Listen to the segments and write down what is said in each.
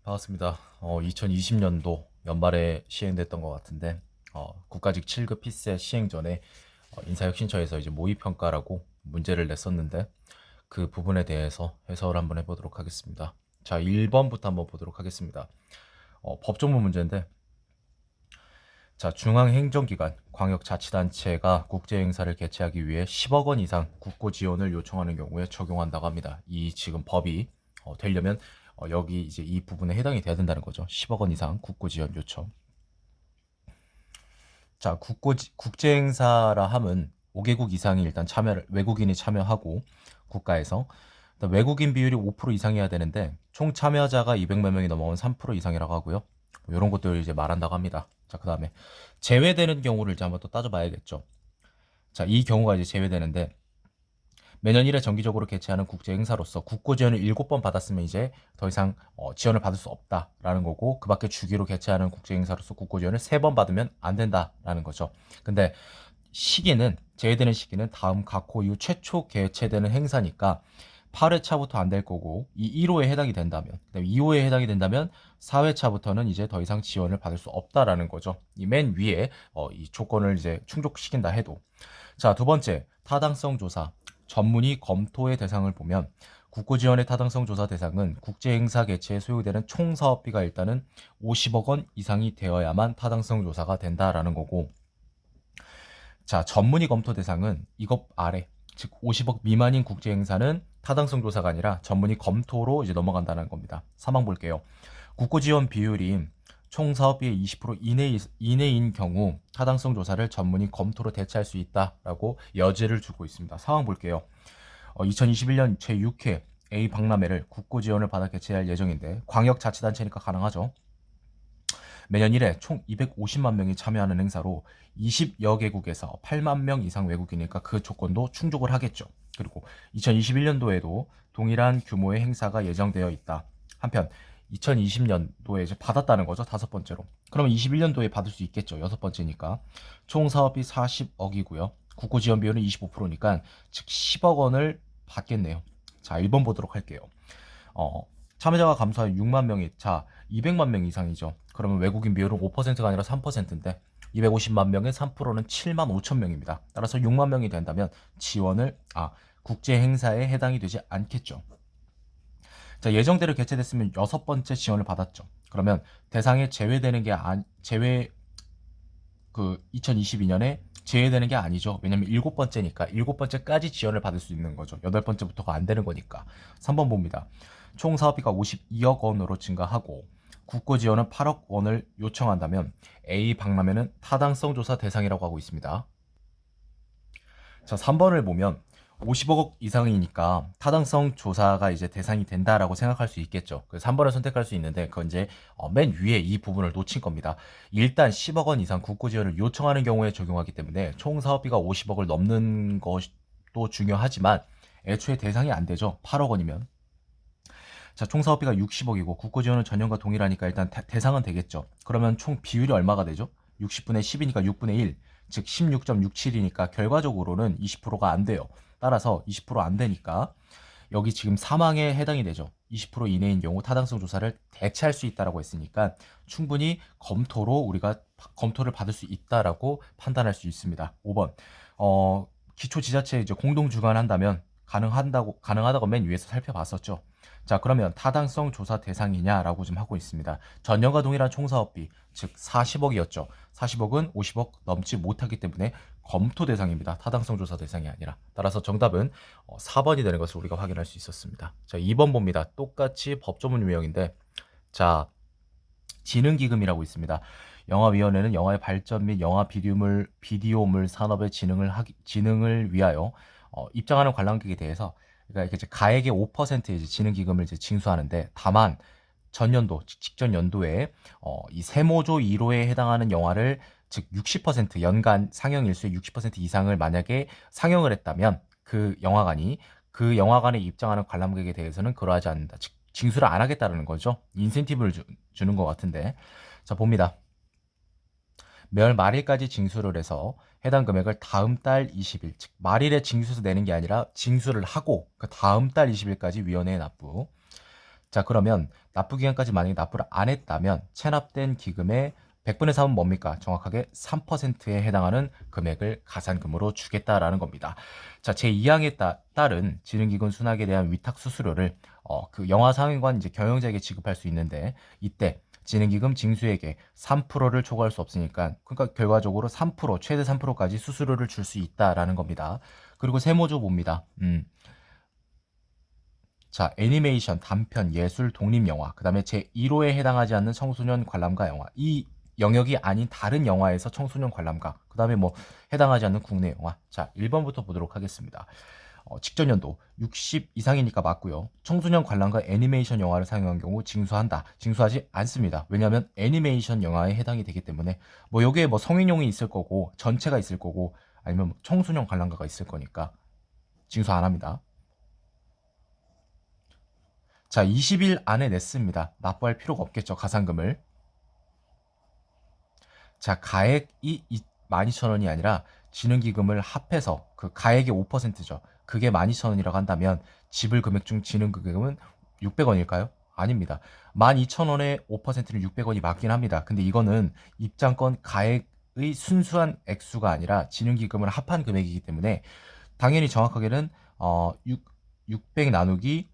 반갑습니다. 2020년도 연말에 시행됐던 것 같은데, 국가직 7급 필세 시행 전에 인사혁신처에서 이제 모의평가라고 문제를 냈었는데, 그 부분에 대해서 해설을 한번 해보도록 하겠습니다. 자, 1번부터 한번 보도록 하겠습니다. 법조문 문제인데, 자, 중앙행정기관, 광역자치단체가 국제행사를 개최하기 위해 10억 원 이상 국고 지원을 요청하는 경우에 적용한다고 합니다. 이 지금 법이 되려면 여기 이제 이 부분에 해당이 돼야 된다는 거죠. 10억 원 이상 국고 지원 요청. 자, 국제행사라 함은 5개국 이상이 일단 외국인이 참여하고 국가에서 외국인 비율이 5% 이상이어야 되는데 총 참여자가 200만 명이 넘어온 3% 이상이라고 하고요. 뭐 이런 것들을 이제 말한다고 합니다. 자, 그 다음에 제외되는 경우를 이제 한번 또 따져봐야겠죠. 자, 이 경우가 이제 제외되는데 매년 1회 정기적으로 개최하는 국제 행사로서 국고 지원을 7번 받았으면 이제 더 이상 지원을 받을 수 없다라는 거고, 그 밖에 주기로 개최하는 국제 행사로서 국고 지원을 3번 받으면 안 된다라는 거죠. 근데 제외되는 시기는 다음 각호 이후 최초 개최되는 행사니까 8회 차부터 안 될 거고, 이 1호에 해당이 된다면, 그다음에 2호에 해당이 된다면 4회 차부터는 이제 더 이상 지원을 받을 수 없다라는 거죠. 이 맨 위에 이 조건을 이제 충족시킨다 해도. 자, 두 번째, 타당성 조사. 전문의 검토의 대상을 보면 국고 지원의 타당성 조사 대상은 국제 행사 개최에 소요되는 총 사업비가 일단은 50억 원 이상이 되어야만 타당성 조사가 된다라는 거고, 자, 전문의 검토 대상은 이것 아래, 즉 50억 미만인 국제 행사는 타당성 조사가 아니라 전문의 검토로 이제 넘어간다는 겁니다. 3항 볼게요. 국고 지원 비율이 총 사업비의 20% 이내인 경우 타당성 조사를 전문의 검토로 대체할 수 있다라고 여지를 주고 있습니다. 상황 볼게요. 2021년 제6회 A 박람회를 국고 지원을 받아 개최할 예정인데 광역자치단체니까 가능하죠. 매년 1회 총 250만 명이 참여하는 행사로 20여 개국에서 8만 명 이상 외국이니까 그 조건도 충족을 하겠죠. 그리고 2021년도에도 동일한 규모의 행사가 예정되어 있다. 한편 2020년도에 이제 받았다는 거죠. 다섯 번째로. 그러면 21년도에 받을 수 있겠죠. 여섯 번째니까. 총 사업비 40억이고요. 국고 지원 비율은 25%니까 즉 10억 원을 받겠네요. 자, 1번 보도록 할게요. 참여자가 감소한 6만 명이, 자, 200만 명 이상이죠. 그러면 외국인 비율은 5%가 아니라 3%인데 250만 명의 3%는 7만 5천 명입니다. 따라서 6만 명이 된다면 국제 행사에 해당이 되지 않겠죠. 자, 예정대로 개최됐으면 여섯 번째 지원을 받았죠. 그러면 대상에 제외되는 게 2022년에 제외되는 게 아니죠. 왜냐면 일곱 번째니까 일곱 번째까지 지원을 받을 수 있는 거죠. 여덟 번째부터가 안 되는 거니까. 3번 봅니다. 총 사업비가 52억 원으로 증가하고 국고 지원은 8억 원을 요청한다면 A 박람회는 타당성 조사 대상이라고 하고 있습니다. 자, 3번을 보면 50억 이상이니까 타당성 조사가 이제 대상이 된다라고 생각할 수 있겠죠. 그래서 3번을 선택할 수 있는데 그건 이제 맨 위에 이 부분을 놓친 겁니다. 일단 10억 원 이상 국고 지원을 요청하는 경우에 적용하기 때문에 총 사업비가 50억을 넘는 것도 중요하지만 애초에 대상이 안 되죠. 8억 원이면. 자, 총 사업비가 60억이고 국고 지원은 전년과 동일하니까 일단 대상은 되겠죠. 그러면 총 비율이 얼마가 되죠? 60분의 10이니까 6분의 1, 즉 16.67이니까 결과적으로는 20%가 안 돼요. 따라서 20%안 되니까 여기 지금 사망에 해당이 되죠. 20% 이내인 경우 타당성 조사를 대체할 수 있다라고 했으니까 충분히 우리가 검토를 받을 수 있다라고 판단할 수 있습니다. 5번. 기초 지자체 이제 공동 주관한다면 가능하다고 맨 위에서 살펴봤었죠. 자, 그러면 타당성 조사 대상이냐라고 좀 하고 있습니다. 전년과 동일한 총사업비, 즉 40억이었죠. 40억은 50억 넘지 못하기 때문에 검토 대상입니다. 타당성 조사 대상이 아니라. 따라서 정답은 4번이 되는 것을 우리가 확인할 수 있었습니다. 자, 2번 봅니다. 똑같이 법조문 유형인데, 자, 진흥기금이라고 있습니다. 영화위원회는 영화의 발전 및 영화 비디오물 산업의 진흥을 위하여 입장하는 관람객에 대해서, 그러니까 이제 가액의 5% 이제 진흥기금을 이제 징수하는데, 다만 직전 연도에 이 세모조 1호에 해당하는 영화를, 즉 60% 연간 상영 일수의 60% 이상을 만약에 상영을 했다면 그 영화관에 입장하는 관람객에 대해서는 그러하지 않는다. 즉 징수를 안 하겠다는 거죠. 인센티브를 주는 것 같은데. 자, 봅니다. 매월 말일까지 징수를 해서 해당 금액을 다음 달 20일, 즉 말일에 징수서 내는 게 아니라 징수를 하고 그 다음 달 20일까지 위원회에 납부. 자, 그러면 납부 기간까지 만약에 납부를 안 했다면 체납된 기금의 100분의 3은 뭡니까? 정확하게 3%에 해당하는 금액을 가산금으로 주겠다라는 겁니다. 자, 제2항에 따른 지능기금 수납에 대한 위탁 수수료를 그 영화 상영관 이제 경영자에게 지급할 수 있는데, 이때 지능기금 징수액의 3%를 초과할 수 없으니까, 그러니까 결과적으로 3%, 최대 3%까지 수수료를 줄 수 있다라는 겁니다. 그리고 세모조 봅니다. 자, 애니메이션, 단편, 예술, 독립영화, 그 다음에 제1호에 해당하지 않는 청소년 관람가 영화, 이 영역이 아닌 다른 영화에서 청소년 관람가, 그 다음에 뭐 해당하지 않는 국내 영화. 자, 1번부터 보도록 하겠습니다. 직전 연도 60 이상이니까 맞고요. 청소년 관람가 애니메이션 영화를 상영한 경우 징수한다. 징수하지 않습니다. 왜냐하면 애니메이션 영화에 해당이 되기 때문에, 뭐 여기에 뭐 성인용이 있을 거고 전체가 있을 거고 아니면 뭐 청소년 관람가가 있을 거니까 징수 안 합니다. 자, 20일 안에 냈습니다. 납부할 필요가 없겠죠, 가산금을. 자, 가액이 12,000원이 아니라 지능기금을 합해서 그 가액의 5%죠. 그게 12,000원이라고 한다면 지불 금액 중 지능기금은 600원일까요? 아닙니다. 12,000원의 5%는 600원이 맞긴 합니다. 근데 이거는 입장권 가액의 순수한 액수가 아니라 지능기금을 합한 금액이기 때문에 당연히 정확하게는 600 나누기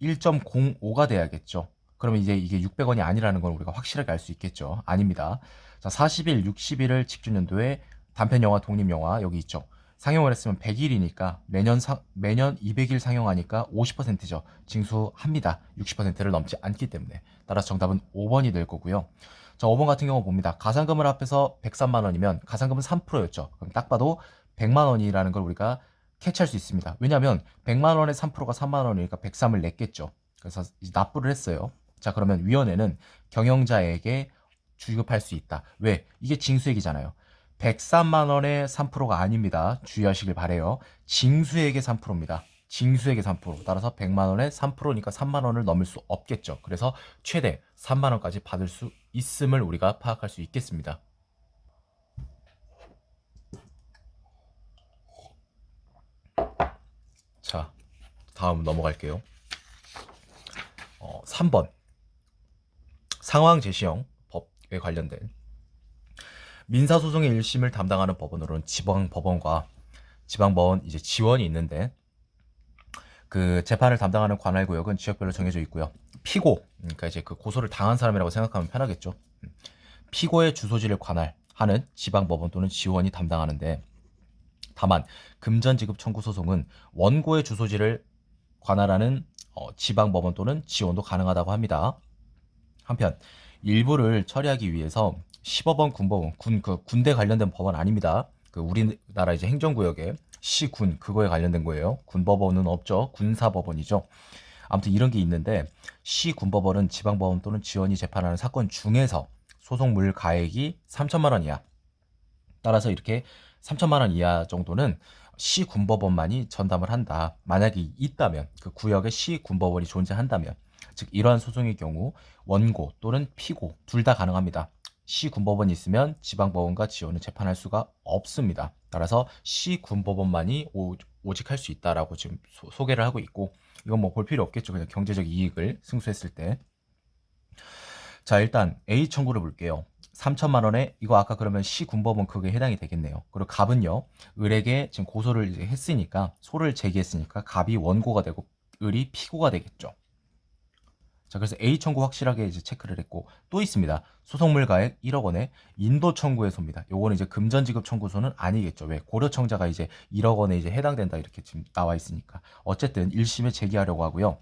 1.05가 돼야겠죠. 그러면 이제 이게 600원이 아니라는 걸 우리가 확실하게 알 수 있겠죠. 아닙니다. 자, 40일, 60일을 직준연도에 단편 영화, 독립 영화 여기 있죠. 상영을 했으면 100일이니까 매년 200일 상영하니까 50%죠. 징수합니다. 60%를 넘지 않기 때문에. 따라서 정답은 5번이 될 거고요. 자, 5번 같은 경우 봅니다. 가산금을 합해서 103만 원이면 가산금은 3%였죠. 그럼 딱 봐도 100만 원이라는 걸 우리가 캐치할 수 있습니다. 왜냐하면 100만 원의 3%가 3만 원이니까 103을 냈겠죠. 그래서 납부를 했어요. 자, 그러면 위원회는 경영자에게 주급할 수 있다. 왜? 이게 징수액이잖아요. 103만 원의 3%가 아닙니다. 주의하시길 바래요. 징수액의 3%입니다. 징수액의 3%. 따라서 100만 원의 3%니까 3만 원을 넘을 수 없겠죠. 그래서 최대 3만 원까지 받을 수 있음을 우리가 파악할 수 있겠습니다. 자, 다음 넘어갈게요. 3번. 상황 제시형 법에 관련된 민사소송의 1심을 담당하는 법원으로는 지방법원과 지방법원 이제 지원이 있는데, 그 재판을 담당하는 관할 구역은 지역별로 정해져 있고요. 피고, 그러니까 이제 그 고소를 당한 사람이라고 생각하면 편하겠죠. 피고의 주소지를 관할하는 지방법원 또는 지원이 담당하는데, 다만 금전지급 청구 소송은 원고의 주소지를 관할하는 지방법원 또는 지원도 가능하다고 합니다. 한편 일부를 처리하기 위해서 시법원, 군법원, 군대 관련된 법원 아닙니다. 그 우리나라 이제 행정구역에 시군 그거에 관련된 거예요. 군법원은 없죠. 군사법원이죠. 아무튼 이런 게 있는데, 시군법원은 지방법원 또는 지원이 재판하는 사건 중에서 소송물 가액이 3천만 원 이하. 따라서 이렇게 3천만 원 이하 정도는 시군법원만이 전담을 한다. 만약에 있다면, 그 구역에 시군법원이 존재한다면, 즉 이러한 소송의 경우 원고 또는 피고 둘 다 가능합니다. 시군법원이 있으면 지방법원과 지원은 재판할 수가 없습니다. 따라서 시군법원만이 오직 할 수 있다라고 지금 소개를 하고 있고, 이건 뭐 볼 필요 없겠죠. 그냥 경제적 이익을 승수했을 때. 자, 일단 A 청구를 볼게요. 3천만 원에 이거 아까 그러면 시군법원 그게 해당이 되겠네요. 그리고 갑은요, 을에게 지금 고소를 이제 했으니까, 소를 제기했으니까 갑이 원고가 되고 을이 피고가 되겠죠. 자, 그래서 A 청구 확실하게 이제 체크를 했고, 또 있습니다. 소송물 가액 1억 원에 인도 청구해소입니다. 요거는 이제 금전지급 청구소는 아니겠죠. 왜? 고려청자가 이제 1억 원에 이제 해당된다 이렇게 지금 나와 있으니까. 어쨌든 1심에 제기하려고 하고요.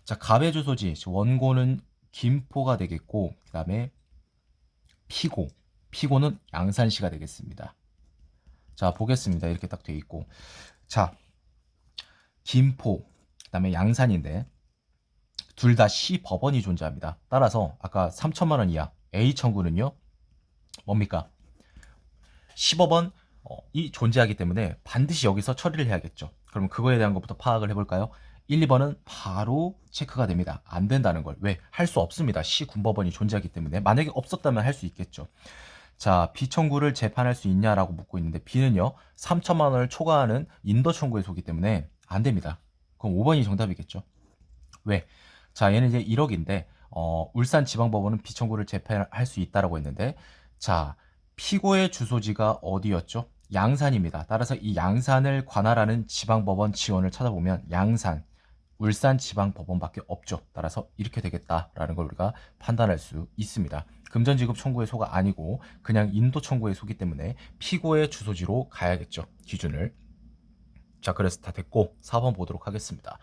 자, 갑의 주소지 원고는 김포가 되겠고, 그 다음에 피고는 양산시가 되겠습니다. 자, 보겠습니다. 이렇게 딱 돼 있고, 자, 김포, 그 다음에 양산인데 둘 다 시법원이 존재합니다. 따라서 아까 3천만 원 이하 A 청구는요, 뭡니까? 시법원이 존재하기 때문에 반드시 여기서 처리를 해야겠죠. 그럼 그거에 대한 것부터 파악을 해볼까요? 1, 2번은 바로 체크가 됩니다. 안 된다는 걸. 왜? 할 수 없습니다. 시군법원이 존재하기 때문에. 만약에 없었다면 할 수 있겠죠. 자, B 청구를 재판할 수 있냐라고 묻고 있는데, B는요 3천만 원을 초과하는 인도 청구에 속기 때문에 안 됩니다. 그럼 5번이 정답이겠죠. 왜? 자, 얘는 이제 1억인데 울산지방법원은 비청구를 재판할 수 있다라고 했는데, 자, 피고의 주소지가 어디였죠? 양산입니다. 따라서 이 양산을 관할하는 지방법원 지원을 찾아보면 양산, 울산지방법원밖에 없죠. 따라서 이렇게 되겠다라는 걸 우리가 판단할 수 있습니다. 금전지급 청구의 소가 아니고 그냥 인도 청구의 소기 때문에 피고의 주소지로 가야겠죠. 기준을. 자, 그래서 다 됐고 4번 보도록 하겠습니다.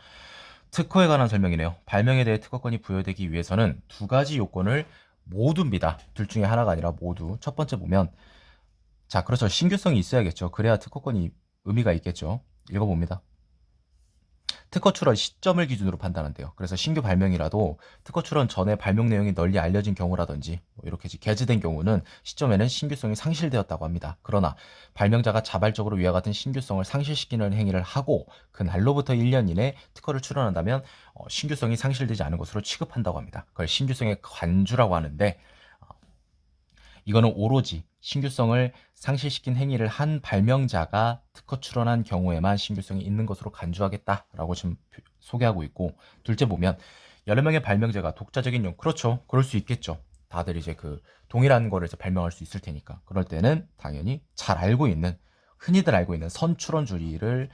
특허에 관한 설명이네요. 발명에 대해 특허권이 부여되기 위해서는 두 가지 요건을 모두입니다. 둘 중에 하나가 아니라 모두. 첫 번째 보면, 자, 그렇죠. 신규성이 있어야겠죠. 그래야 특허권이 의미가 있겠죠. 읽어봅니다. 특허 출원 시점을 기준으로 판단한대요. 그래서 신규 발명이라도 특허 출원 전에 발명 내용이 널리 알려진 경우라든지 뭐 이렇게 게재된 경우는 시점에는 신규성이 상실되었다고 합니다. 그러나 발명자가 자발적으로 위와 같은 신규성을 상실시키는 행위를 하고 그날로부터 1년 이내 특허를 출원한다면 신규성이 상실되지 않은 것으로 취급한다고 합니다. 그걸 신규성의 관주라고 하는데, 이거는 오로지 신규성을 상실시킨 행위를 한 발명자가 특허 출원한 경우에만 신규성이 있는 것으로 간주하겠다라고 지금 소개하고 있고, 둘째 보면 여러 명의 발명자가 독자적인 그렇죠. 그럴 수 있겠죠. 다들 이제 그 동일한 거를 이제 발명할 수 있을 테니까. 그럴 때는 당연히 잘 알고 있는, 흔히들 알고 있는 선출원주의를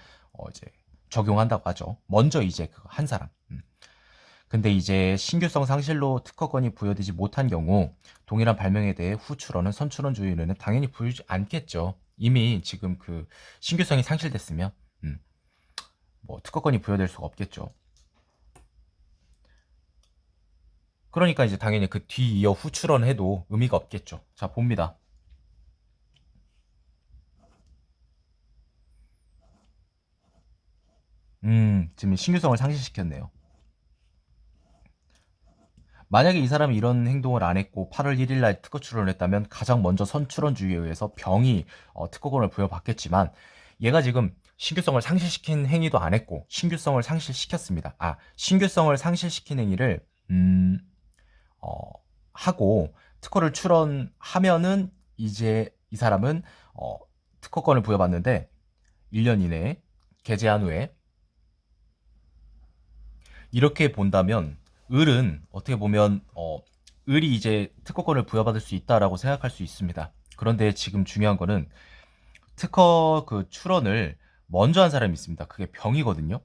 이제 적용한다고 하죠. 먼저 이제 그 한 사람. 근데 이제 신규성 상실로 특허권이 부여되지 못한 경우 동일한 발명에 대해 후출원은 선출원주의는 당연히 부여지 않겠죠. 이미 지금 그 신규성이 상실됐으면 뭐 특허권이 부여될 수가 없겠죠. 그러니까 이제 당연히 그 뒤이어 후출원 해도 의미가 없겠죠. 자, 봅니다. 지금 신규성을 상실시켰네요. 만약에 이 사람이 이런 행동을 안 했고 8월 1일 날 특허 출원을 했다면 가장 먼저 선출원주의에 의해서 병이 특허권을 부여받겠지만, 얘가 지금 신규성을 상실시킨 행위도 안 했고 신규성을 상실시켰습니다. 신규성을 상실시킨 행위를 어, 하고 특허를 출원하면은 이제 이 사람은 특허권을 부여받는데 1년 이내에 게재한 후에, 이렇게 본다면 을은 어떻게 보면 을이 이제 특허권을 부여받을 수 있다라고 생각할 수 있습니다. 그런데 지금 중요한 거는 특허 그 출원을 먼저 한 사람이 있습니다. 그게 병이거든요.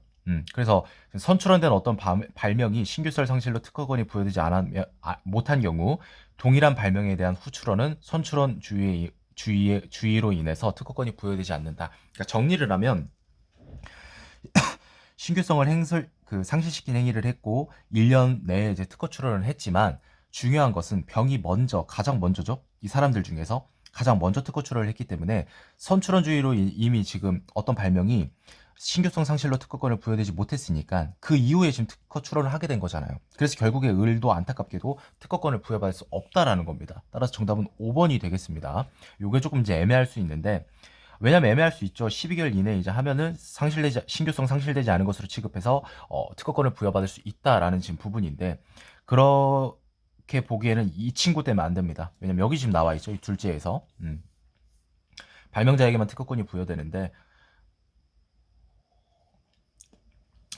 그래서 선출원된 어떤 발명이 신규설 상실로 특허권이 부여되지 못한 경우 동일한 발명에 대한 후출원은 선출원 주의로 인해서 특허권이 부여되지 않는다. 그러니까 정리를 하면 신규성을 상실시킨 행위를 했고 1년 내에 이제 특허 출원을 했지만, 중요한 것은 병이 가장 먼저죠. 이 사람들 중에서 가장 먼저 특허 출원을 했기 때문에 선출원주의로 이미 지금 어떤 발명이 신규성 상실로 특허권을 부여되지 못했으니까 그 이후에 지금 특허 출원을 하게 된 거잖아요. 그래서 결국에 을도 안타깝게도 특허권을 부여받을 수 없다라는 겁니다. 따라서 정답은 5번이 되겠습니다. 요게 조금 이제 애매할 수 있는데, 왜냐면 애매할 수 있죠. 12개월 이내에 이제 하면은 신규성 상실되지 않은 것으로 취급해서 특허권을 부여받을 수 있다라는 지금 부분인데, 그렇게 보기에는 이 친구 때문에 안 됩니다. 왜냐면 여기 지금 나와 있죠. 이 둘째에서 발명자에게만 특허권이 부여되는데,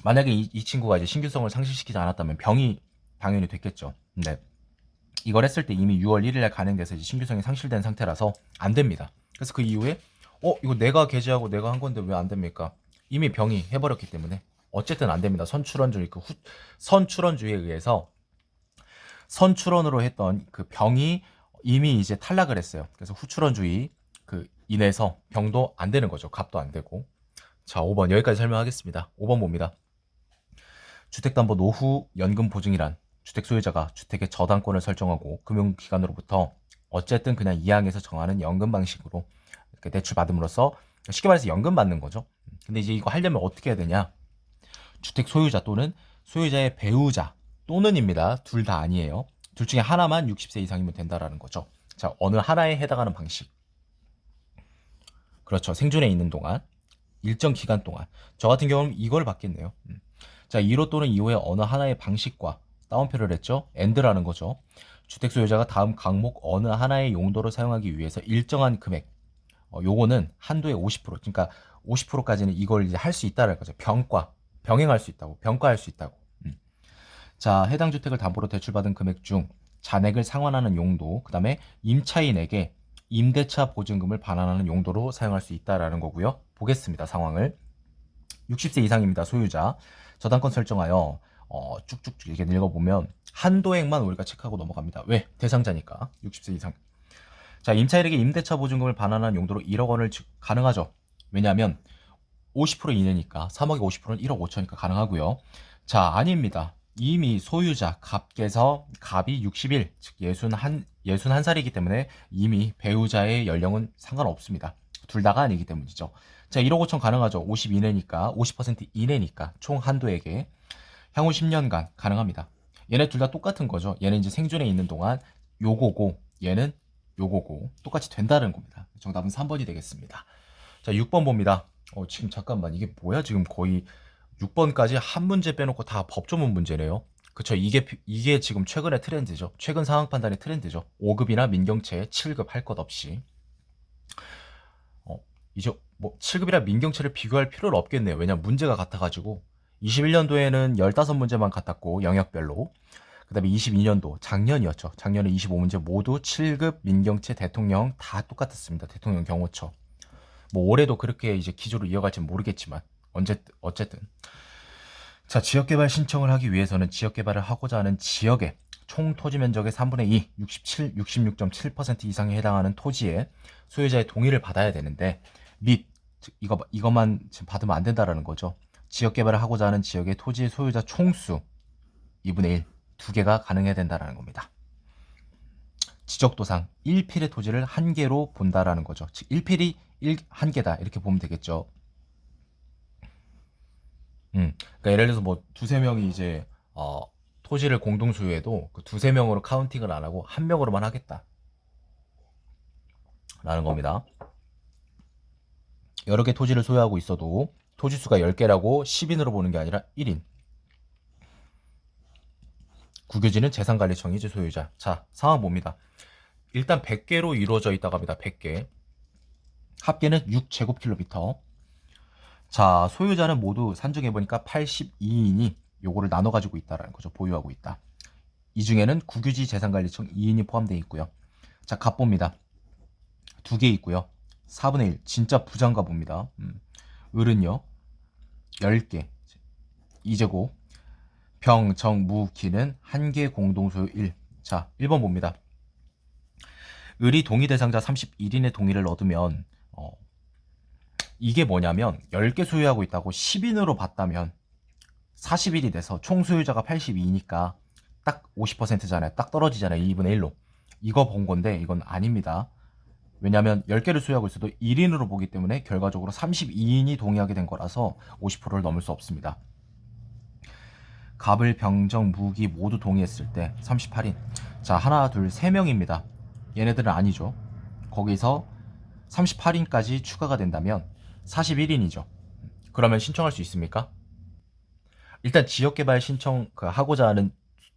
만약에 이 친구가 이제 신규성을 상실시키지 않았다면 병이 당연히 됐겠죠. 근데 이걸 했을 때 이미 6월 1일에 간행돼서 이제 신규성이 상실된 상태라서 안 됩니다. 그래서 그 이후에 이거 내가 게재하고 내가 한 건데 왜 안 됩니까? 이미 병이 해버렸기 때문에 어쨌든 안 됩니다. 선출원주의에 의해서 선출원으로 했던 그 병이 이미 이제 탈락을 했어요. 그래서 후출원주의 인해서 병도 안 되는 거죠. 값도 안 되고. 자, 5번 여기까지 설명하겠습니다. 5번 봅니다. 주택담보 노후 연금 보증이란 주택 소유자가 주택의 저당권을 설정하고 금융기관으로부터 어쨌든 그냥 이항에서 정하는 연금 방식으로 이렇게 대출받음으로써 쉽게 말해서 연금 받는 거죠. 근데 이제 이거 하려면 어떻게 해야 되냐? 주택 소유자 또는 소유자의 배우자 또는입니다. 둘 다 아니에요. 둘 중에 하나만 60세 이상이면 된다라는 거죠. 자, 어느 하나에 해당하는 방식. 그렇죠. 생존에 있는 동안, 일정 기간 동안. 저 같은 경우는 이걸 받겠네요. 자, 1호 또는 2호의 어느 하나의 방식과 따옴표를 했죠. AND라는 거죠. 주택 소유자가 다음 항목 어느 하나의 용도로 사용하기 위해서 일정한 금액, 요거는 한도의 50%, 그러니까 50%까지는 이걸 이제 할 수 있다는 거죠. 병행할 수 있다고, 병가할 수 있다고. 자, 해당 주택을 담보로 대출받은 금액 중 잔액을 상환하는 용도, 그 다음에 임차인에게 임대차 보증금을 반환하는 용도로 사용할 수 있다라는 거고요. 보겠습니다. 상황을. 60세 이상입니다. 소유자. 저당권 설정하여 쭉쭉쭉 이렇게 읽어보면 한도액만 우리가 체크하고 넘어갑니다. 왜? 대상자니까. 60세 이상. 자, 임차인에게 임대차 보증금을 반환하는 용도로 1억 원을 가능하죠. 왜냐하면 50% 이내니까 3억에 50%는 1억 5천이니까 가능하고요. 자, 아닙니다. 이미 소유자 갑께서 갑이 61, 즉 61살이기 때문에 이미 배우자의 연령은 상관없습니다. 둘 다가 아니기 때문이죠. 자, 1억 5천 가능하죠. 50 이내니까, 50% 이내니까 총 한도액에 향후 10년간 가능합니다. 얘네 둘 다 똑같은 거죠. 얘는 이제 생존에 있는 동안 요거고 얘는 요거고 똑같이 된다는 겁니다. 정답은 3번이 되겠습니다. 자, 6번 봅니다. 지금 잠깐만 이게 뭐야? 지금 거의 6번까지 한 문제 빼놓고 다 법조문 문제네요. 그쵸? 이게 지금 최근의 트렌드죠. 최근 상황 판단의 트렌드죠. 5급이나 민경채 7급 할 것 없이. 이제 뭐 7급이랑 민경채를 비교할 필요는 없겠네요. 왜냐면 문제가 같아가지고 21년도에는 15문제만 같았고 영역별로, 그 다음에 22년도 작년이었죠. 작년에 25문제 모두 7급 민경채 대통령 다 똑같았습니다. 대통령 경호처. 뭐 올해도 그렇게 이제 기조를 이어갈지는 모르겠지만 어쨌든 자, 지역개발 신청을 하기 위해서는 지역개발을 하고자 하는 지역의 총 토지 면적의 3분의 2, 66.7% 이상에 해당하는 토지에 소유자의 동의를 받아야 되는데 이것만 지금 받으면 안 된다라는 거죠. 지역개발을 하고자 하는 지역의 토지의 소유자 총수 2분의 1, 두 개가 가능해야 된다라는 겁니다. 지적도상 1필의 토지를 한 개로 본다라는 거죠. 즉 1필이 한 개다 이렇게 보면 되겠죠. 그러니까 예를 들어서 뭐 두세 명이 이제 토지를 공동 소유해도 그 두세 명으로 카운팅을 안 하고 한 명으로만 하겠다 라는 겁니다. 여러 개 토지를 소유하고 있어도 토지 수가 10개라고 10인으로 보는 게 아니라 1인. 국유지는 재산관리청이지 소유자. 자, 상황 봅니다. 일단 100개로 이루어져 있다고 합니다. 100개. 합계는 6제곱킬로미터. 자, 소유자는 모두 산정해보니까 82인이 요거를 나눠 가지고 있다라는 거죠. 보유하고 있다. 이 중에는 국유지 재산관리청 2인이 포함되어 있고요. 자, 갑봅니다. 2개 있고요. 4분의 1 진짜 부장가 봅니다. 을은요 10개 2제곱. 병, 정, 무, 기는 1개 공동소유 1. 자, 1번 봅니다. 을이 동의 대상자 31인의 동의를 얻으면 이게 뭐냐면 10개 소유하고 있다고 10인으로 봤다면 40일이 돼서 총 소유자가 82니까 딱 50%잖아요. 딱 떨어지잖아요. 2분의 1로. 이거 본 건데 이건 아닙니다. 왜냐하면 10개를 소유하고 있어도 1인으로 보기 때문에 결과적으로 32인이 동의하게 된 거라서 50%를 넘을 수 없습니다. 갑을, 병정, 무기 모두 동의했을 때 38인. 자, 하나, 둘, 3명입니다. 얘네들은 아니죠. 거기서 38인까지 추가가 된다면 41인이죠. 그러면 신청할 수 있습니까? 일단 지역개발 신청 하고자 하는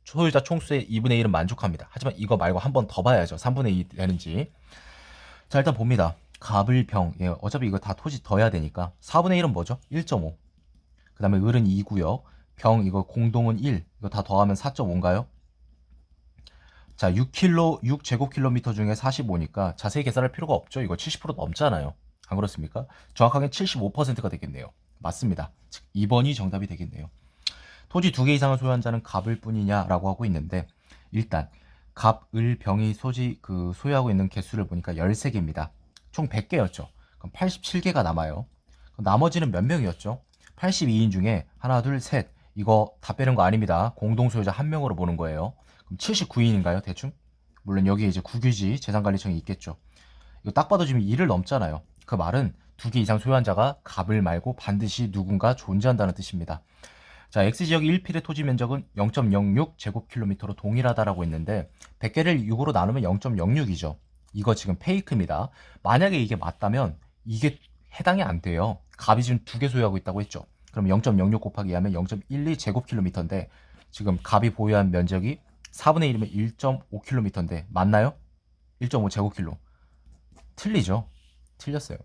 소유자 총수의 2분의 1은 만족합니다. 하지만 이거 말고 한 번 더 봐야죠. 3분의 2 되는지. 자, 일단 봅니다. 갑을, 병. 예, 어차피 이거 다 토지 더해야 되니까 4분의 1은 뭐죠? 1.5. 그 다음에 을은 2고요. 병 이거 공동은 1. 이거 다 더하면 4.5인가요? 자, 6제곱킬로미터 중에 45니까 자세히 계산할 필요가 없죠. 이거 70% 넘잖아요. 안 그렇습니까? 정확하게 75%가 되겠네요. 맞습니다. 즉 2번이 정답이 되겠네요. 토지 2개 이상을 소유한 자는 갑을 뿐이냐라고 하고 있는데, 일단 갑, 을, 병이 소유하고 있는 개수를 보니까 13개입니다. 총 100개였죠. 그럼 87개가 남아요. 그럼 나머지는 몇 명이었죠? 82인 중에 하나, 둘, 셋. 이거 다 빼는 거 아닙니다. 공동 소유자 한 명으로 보는 거예요. 그럼 79인인가요? 대충? 물론 여기에 이제 국유지 재산관리청이 있겠죠. 이거 딱 봐도 지금 2를 넘잖아요. 그 말은 2개 이상 소유한 자가 갑을 말고 반드시 누군가 존재한다는 뜻입니다. 자, X지역의 1필의 토지 면적은 0.06제곱킬로미터로 동일하다라고 했는데 100개를 6으로 나누면 0.06이죠. 이거 지금 페이크입니다. 만약에 이게 맞다면 이게 해당이 안 돼요. 갑이 지금 2개 소유하고 있다고 했죠. 그럼 0.06 곱하기 하면 0.12제곱킬로미터인데 지금 갑이 보유한 면적이 4분의 1이면 1.5km인데 맞나요? 1.5제곱킬로. 틀리죠. 틀렸어요.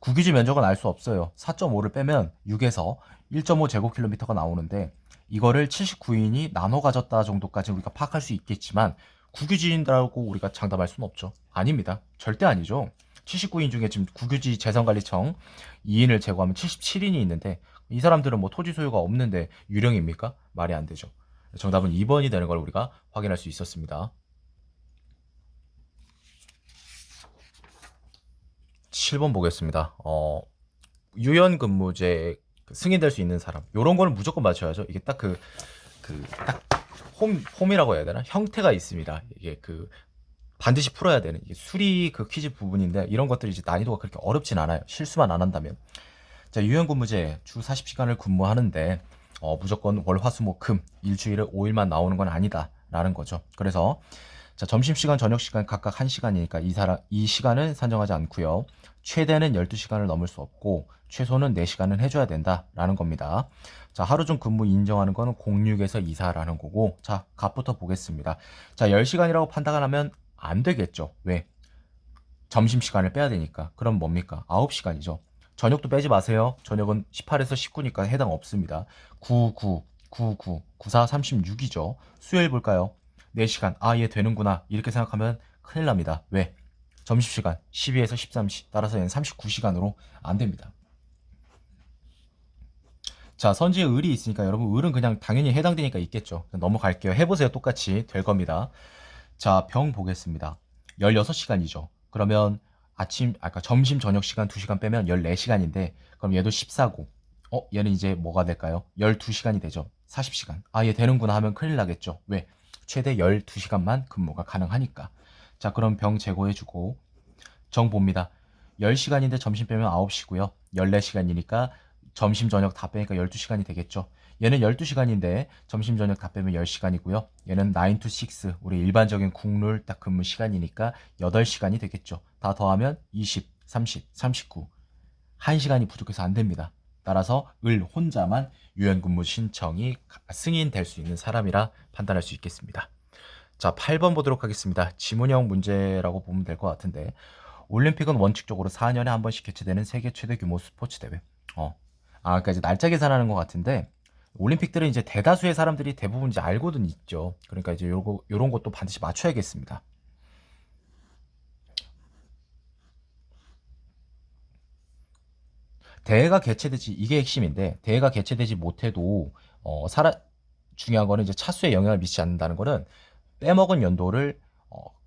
국유지 면적은 알 수 없어요. 4.5를 빼면 6에서 1.5제곱킬로미터가 나오는데 이거를 79인이 나눠 가졌다 정도까지 우리가 파악할 수 있겠지만 국유지인이라고 우리가 장담할 수는 없죠. 아닙니다. 절대 아니죠. 79인 중에 지금 국유지 재산관리청 2인을 제거하면 77인이 있는데 이 사람들은 뭐 토지 소유가 없는데 유령입니까? 말이 안 되죠. 정답은 2번이 되는 걸 우리가 확인할 수 있었습니다. 7번 보겠습니다. 유연근무제 승인될 수 있는 사람. 요런 거는 무조건 맞춰야죠. 이게 딱 딱 홈이라고 해야 되나? 형태가 있습니다. 이게 반드시 풀어야 되는 이게 수리 퀴즈 부분인데 이런 것들이 이제 난이도가 그렇게 어렵진 않아요. 실수만 안 한다면. 자, 유연근무제 주 40시간을 근무하는데 무조건 월, 화, 수, 목, 금 일주일에 5일만 나오는 건 아니다라는 거죠. 그래서 자, 점심시간, 저녁시간 각각 1시간이니까 이 시간은 산정하지 않고요. 최대는 12시간을 넘을 수 없고 최소는 4시간은 해줘야 된다라는 겁니다. 자, 하루 중 근무 인정하는 거는 06에서 24라는 거고 자, 값부터 보겠습니다. 자, 10시간이라고 판단을 하면 안 되겠죠. 왜? 점심시간을 빼야 되니까. 그럼 뭡니까? 9시간이죠. 저녁도 빼지 마세요. 저녁은 18에서 19니까 해당 없습니다. 9, 9, 9, 9, 9, 4, 36이죠. 수요일 볼까요? 4시간. 아, 얘 되는구나. 이렇게 생각하면 큰일 납니다. 왜? 점심시간 12에서 13시. 따라서 얘는 39시간으로 안 됩니다. 자, 선지에 을이 있으니까 여러분 을은 그냥 당연히 해당되니까 있겠죠. 넘어갈게요. 해보세요. 똑같이 될 겁니다. 자, 병 보겠습니다. 16시간이죠. 그러면 아까 점심, 저녁 시간 2시간 빼면 14시간인데, 그럼 얘도 14고, 얘는 이제 뭐가 될까요? 12시간이 되죠. 40시간. 아, 얘 되는구나 하면 큰일 나겠죠. 왜? 최대 12시간만 근무가 가능하니까. 자, 그럼 병 제거해주고, 정 봅니다. 10시간인데 점심 빼면 9시고요. 14시간이니까 점심, 저녁 다 빼니까 12시간이 되겠죠. 얘는 12시간인데 점심, 저녁 다 빼면 10시간이고요. 얘는 9 to 6, 우리 일반적인 국룰 딱 근무 시간이니까 8시간이 되겠죠. 다 더하면 20, 30, 39. 1시간이 부족해서 안 됩니다. 따라서 을 혼자만 유연근무 신청이 승인될 수 있는 사람이라 판단할 수 있겠습니다. 자, 8번 보도록 하겠습니다. 지문형 문제라고 보면 될 것 같은데 올림픽은 원칙적으로 4년에 한 번씩 개최되는 세계 최대 규모 스포츠 대회. 그러니까 이제 날짜 계산하는 것 같은데 올림픽들은 이제 대다수의 사람들이 대부분 이제 알고는 있죠. 그러니까 이제 요런 것도 반드시 맞춰야겠습니다. 대회가 개최되지 이게 핵심인데 대회가 개최되지 못해도 중요한 거는 이제 차수에 영향을 미치지 않는다는 거는 빼먹은 연도를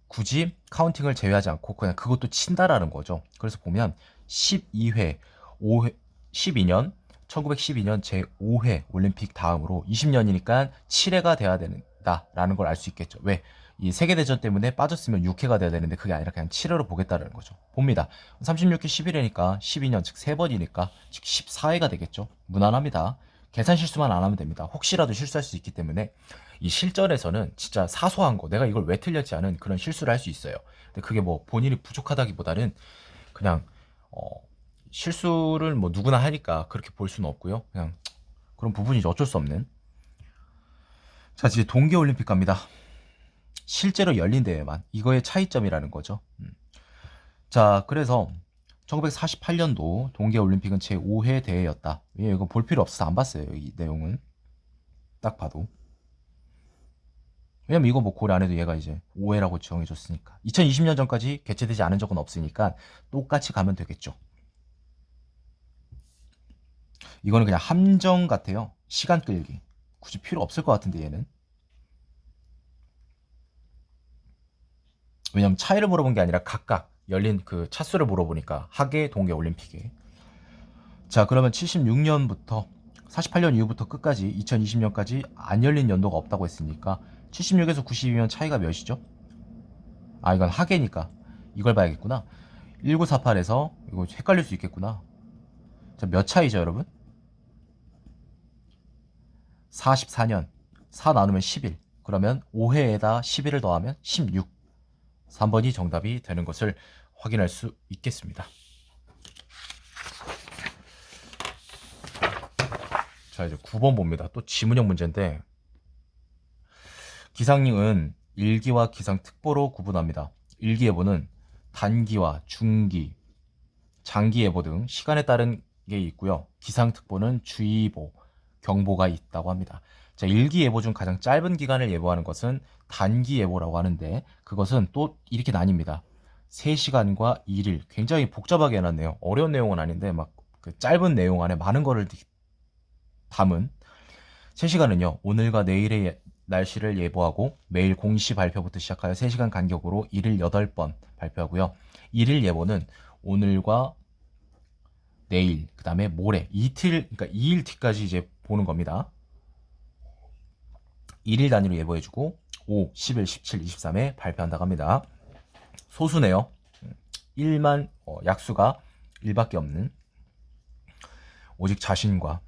굳이 카운팅을 제외하지 않고 그냥 그것도 친다라는 거죠. 그래서 보면 12회, 5회, 12년, 1912년 제5회 올림픽 다음으로 20년이니까 7회가 돼야 된다라는 걸 알 수 있겠죠. 왜? 이 세계대전 때문에 빠졌으면 6회가 돼야 되는데 그게 아니라 그냥 7회로 보겠다는 거죠. 봅니다. 36회 11회니까 12년 즉 3번이니까 즉 14회가 되겠죠. 무난합니다. 계산 실수만 안 하면 됩니다. 혹시라도 실수할 수 있기 때문에 이 실전에서는 진짜 사소한 거 내가 이걸 왜 틀렸지 않은 그런 실수를 할 수 있어요. 근데 그게 뭐 본인이 부족하다기보다는 그냥 실수를 뭐 누구나 하니까 그렇게 볼 수는 없고요. 그냥 그런 부분이 어쩔 수 없는. 자, 이제 동계올림픽 갑니다. 실제로 열린 대회만 이거의 차이점이라는 거죠. 자, 그래서 1948년도 동계올림픽은 제5회 대회였다. 예, 이거 볼 필요 없어서 안 봤어요. 이 내용은 딱 봐도. 왜냐면 이거 뭐 고려 안 해도 얘가 이제 5회라고 지정해줬으니까. 2020년 전까지 개최되지 않은 적은 없으니까 똑같이 가면 되겠죠. 이거는 그냥 함정 같아요. 시간 끌기. 굳이 필요 없을 것 같은데 얘는. 왜냐면 차이를 물어본 게 아니라 각각 열린 그 차수를 물어보니까 하계 동계 올림픽에. 자, 그러면 76년부터 48년 이후부터 끝까지 2020년까지 안 열린 연도가 없다고 했으니까 76에서 92면 차이가 몇이죠? 이건 하계니까 이걸 봐야겠구나. 1948에서 이거 헷갈릴 수 있겠구나. 자, 몇 차이죠, 여러분? 44년. 4 나누면 11. 그러면 5회에다 11을 더하면 16. 3번이 정답이 되는 것을 확인할 수 있겠습니다. 자, 이제 9번 봅니다. 또 지문형 문제인데 기상령은 일기와 기상특보로 구분합니다. 일기예보는 단기와 중기, 장기예보 등 시간에 따른 게 있고요. 기상특보는 주의보, 경보가 있다고 합니다. 자, 일기 예보 중 가장 짧은 기간을 예보하는 것은 단기 예보라고 하는데 그것은 또 이렇게 나뉩니다. 3시간과 1일. 굉장히 복잡하게 해놨네요. 어려운 내용은 아닌데 막 그 짧은 내용 안에 많은 거를 담은 3시간은요. 오늘과 내일의 날씨를 예보하고 매일 공시 발표부터 시작하여 3시간 간격으로 일일 8번 발표하고요. 1일 예보는 오늘과 내일, 그 다음에 모레, 이틀, 그러니까 2일 뒤까지 이제 보는 겁니다. 1일 단위로 예보해주고 5, 11, 17, 23에 발표한다고 합니다. 소수네요. 1만 약수가 1밖에 없는 오직 자신과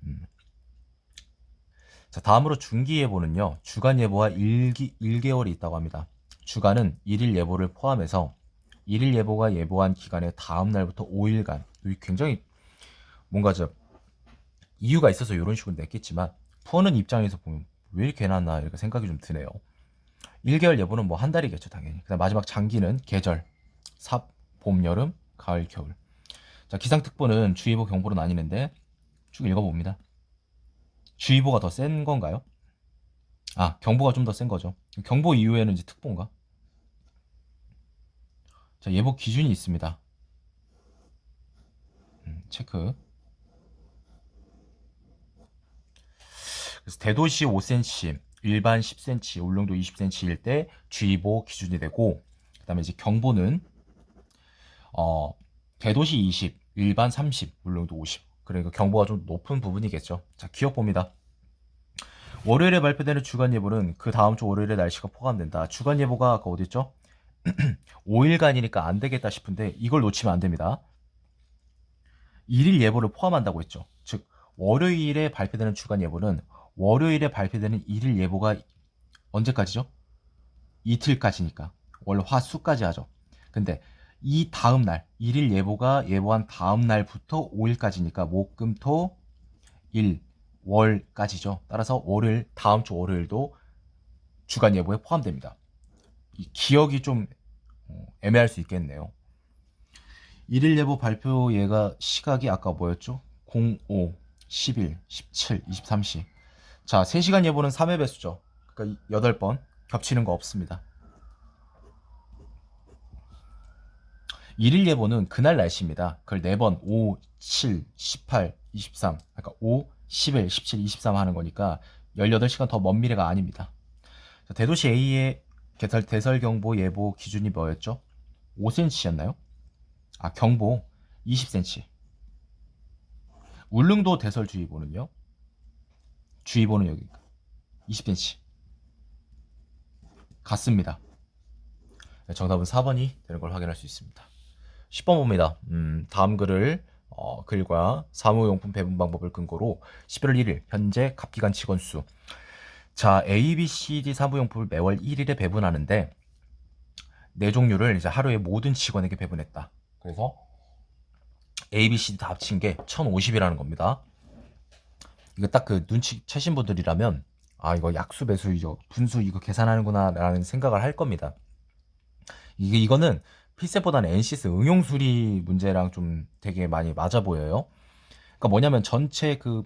자, 다음으로 중기 예보는요. 주간 예보와 1개월이 있다고 합니다. 주간은 1일 예보를 포함해서 1일 예보가 예보한 기간의 다음 날부터 5일간 굉장히 뭔가 이유가 있어서 이런 식으로 냈겠지만 푸는 입장에서 보면 왜 이렇게 해놨나 이렇게 생각이 좀 드네요. 1개월 예보는 뭐 한 달이겠죠 당연히. 그다음 마지막 장기는 계절, 삽, 봄, 여름, 가을, 겨울. 자, 기상특보는 주의보, 경보로 나뉘는데 쭉 읽어봅니다. 주의보가 더 센 건가요? 아, 경보가 좀 더 센 거죠. 경보 이후에는 이제 특보인가? 자, 예보 기준이 있습니다. 체크. 그래서 대도시 5cm, 일반 10cm, 울릉도 20cm일 때 주의보 기준이 되고, 그다음에 이제 경보는 대도시 20, 일반 30, 울릉도 50. 그러니까 경보가 좀 높은 부분이겠죠. 자, 기억 봅니다. 월요일에 발표되는 주간 예보는 그 다음 주 월요일에 날씨가 포함된다. 주간 예보가 아까 어딨죠? 5일간이니까 안 되겠다 싶은데 이걸 놓치면 안 됩니다. 1일 예보를 포함한다고 했죠. 즉 월요일에 발표되는 주간 예보는 월요일에 발표되는 1일 예보가 언제까지죠? 이틀까지니까 월, 화, 수까지 하죠. 근데 이 다음 날 1일 예보가 예보한 다음 날부터 5일까지니까 목, 금, 토, 일, 월까지죠. 따라서 월요일, 다음 주 월요일도 주간 예보에 포함됩니다. 이 기억이 좀 애매할 수 있겠네요. 1일 예보 발표 예가 시각이 아까 뭐였죠? 05, 11, 17, 23시. 자, 3시간 예보는 3회 배수죠. 그러니까 8번 겹치는 거 없습니다. 1일 예보는 그날 날씨입니다. 그걸 4번 5, 7, 18, 23. 그러니까 5, 11, 17, 23 하는 거니까 18시간 더 먼 미래가 아닙니다. 자, 대도시 A의 대설경보 예보 기준이 뭐였죠? 5cm였나요? 아, 경보 20cm. 울릉도 대설주의보는요? 주의보는 여기 20cm. 같습니다. 정답은 4번이 되는 걸 확인할 수 있습니다. 10번 봅니다. 다음 글과 사무용품 배분 방법을 근거로 11월 1일 현재 갑기관 직원 수. 자, A, B, C, D 사무용품을 매월 1일에 배분하는데 네 종류를 이제 하루에 모든 직원에게 배분했다. 그래서 A, B, C, D 다 합친 게 1050이라는 겁니다. 이거 딱 그 눈치 채신 분들이라면 아, 이거 약수 배수 이거 분수 이거 계산하는구나 라는 생각을 할 겁니다. 이거는 필셋보다는 NCS 응용 수리 문제랑 좀 되게 많이 맞아 보여요. 그러니까 뭐냐면 전체 그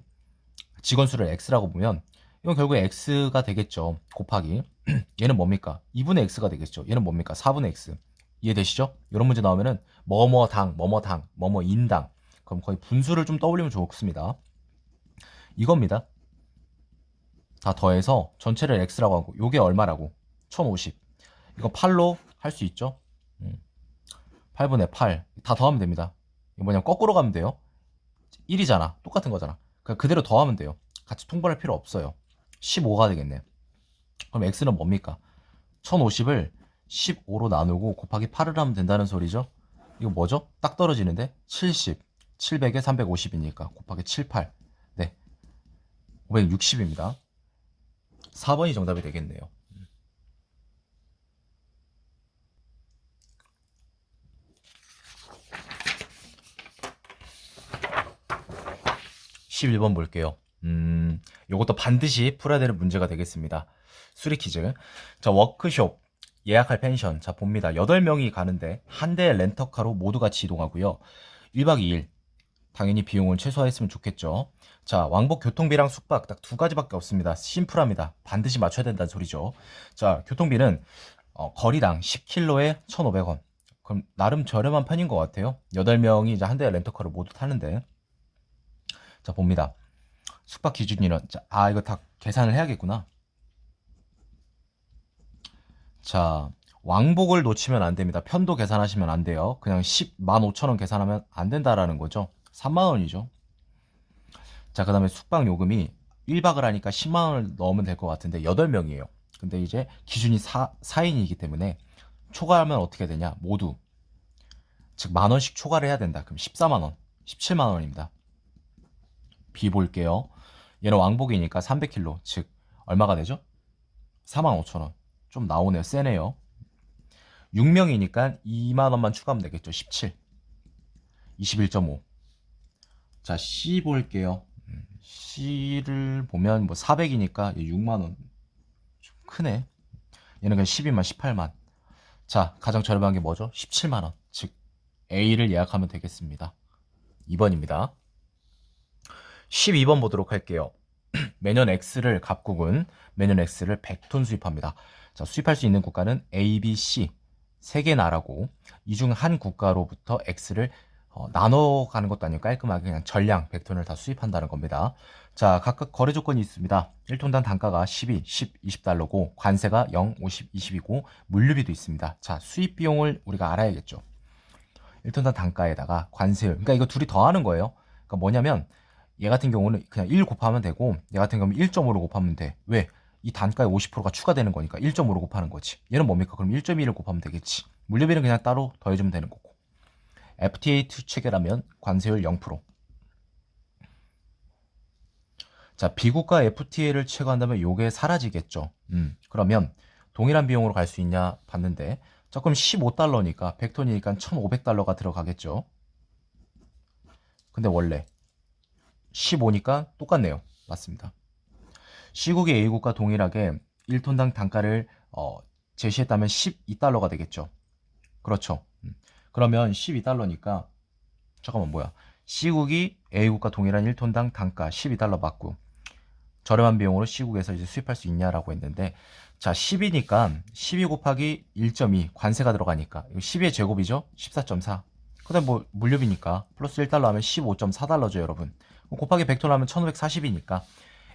직원 수를 X라고 보면 이건 결국 X가 되겠죠. 곱하기 얘는 뭡니까? 2분의 X가 되겠죠. 얘는 뭡니까? 4분의 X. 이해되시죠? 이런 문제 나오면은 뭐뭐당, 뭐뭐당, 뭐뭐인당. 그럼 거의 분수를 좀 떠올리면 좋습니다. 이겁니다. 다 더해서 전체를 X라고 하고 요게 얼마라고? 1050. 이거 8로 할 수 있죠? 8분의 8. 다 더하면 됩니다. 이거 뭐냐면 거꾸로 가면 돼요. 1이잖아. 똑같은 거잖아. 그냥 그대로 더하면 돼요. 같이 통분할 필요 없어요. 15가 되겠네요. 그럼 X는 뭡니까? 1050을 15로 나누고 곱하기 8을 하면 된다는 소리죠. 이거 뭐죠? 딱 떨어지는데 70. 700에 350이니까 곱하기 7, 8. 네. 560입니다. 4번이 정답이 되겠네요. 11번 볼게요. 요것도 반드시 풀어야 되는 문제가 되겠습니다. 수리 퀴즈. 자, 워크숍, 예약할 펜션. 자, 봅니다. 8명이 가는데 한 대의 렌터카로 모두 같이 이동하고요. 1박 2일. 당연히 비용을 최소화했으면 좋겠죠. 자, 왕복 교통비랑 숙박 딱 두 가지밖에 없습니다. 심플합니다. 반드시 맞춰야 된다는 소리죠. 자, 교통비는 거리당 10km에 1,500원. 그럼 나름 저렴한 편인 것 같아요. 8명이 이제 한 대의 렌터카를 모두 타는데. 자, 봅니다. 숙박 기준이는 이거 다 계산을 해야겠구나. 자, 왕복을 놓치면 안 됩니다. 편도 계산하시면 안 돼요. 그냥 15,000원 계산하면 안 된다라는 거죠. 3만 원이죠. 자, 그 다음에 숙박 요금이 1박을 하니까 10만 원을 넣으면 될 것 같은데 8명이에요. 근데 이제 기준이 4인이기 때문에 초과하면 어떻게 되냐? 모두 즉 만 원씩 초과를 해야 된다. 그럼 14만 원, 17만 원입니다. 비 볼게요. 얘는 왕복이니까 300km, 즉 얼마가 되죠? 45,000원. 좀 나오네요. 세네요. 6명이니까 2만 원만 추가하면 되겠죠. 17. 21.5. 자, C 볼게요. C를 보면 뭐 400이니까 6만 원. 좀 크네. 얘는 그냥 12만 18만. 자, 가장 저렴한 게 뭐죠? 17만 원. 즉 A를 예약하면 되겠습니다. 2번입니다. 12번 보도록 할게요. 매년 X를 갑국은 매년 X를 100톤 수입합니다. 자, 수입할 수 있는 국가는 A, B, C 3개 나라고 이 중 한 국가로부터 X를 나눠가는 것도 아니고 깔끔하게 그냥 전량 100톤을 다 수입한다는 겁니다. 자, 각각 거래 조건이 있습니다. 1톤당 단가가 12, 10, 20달러고 관세가 0, 50, 20이고 물류비도 있습니다. 자, 수입 비용을 우리가 알아야겠죠. 1톤당 단가에다가 관세율. 그러니까 이거 둘이 더하는 거예요. 그러니까 뭐냐면 얘 같은 경우는 그냥 1 곱하면 되고 얘 같은 경우는 1.5로 곱하면 돼. 왜? 이 단가에 50%가 추가되는 거니까 1.5로 곱하는 거지. 얘는 뭡니까? 그럼 1.1을 곱하면 되겠지. 물류비는 그냥 따로 더해주면 되는 거고. FTA 체결하면 관세율 0%. 자, 비국가 FTA를 체결한다면 요게 사라지겠죠. 그러면 동일한 비용으로 갈 수 있냐 봤는데 조금 15달러니까 100톤이니까 1,500달러가 들어가겠죠. 근데 원래 15니까 똑같네요. 맞습니다. C국이 A국과 동일하게 1톤당 단가를 제시했다면 12달러가 되겠죠. 그렇죠. 그러면 12달러니까 잠깐만 뭐야. C국이 A국과 동일한 1톤당 단가 12달러 맞고 저렴한 비용으로 C국에서 이제 수입할 수 있냐라고 했는데 자 10이니까 12 곱하기 1.2 관세가 들어가니까 이거 12의 제곱이죠. 14.4. 그다음 뭐 물류비니까 플러스 1달러 하면 15.4달러죠 여러분. 곱하기 100톤 하면 1540이니까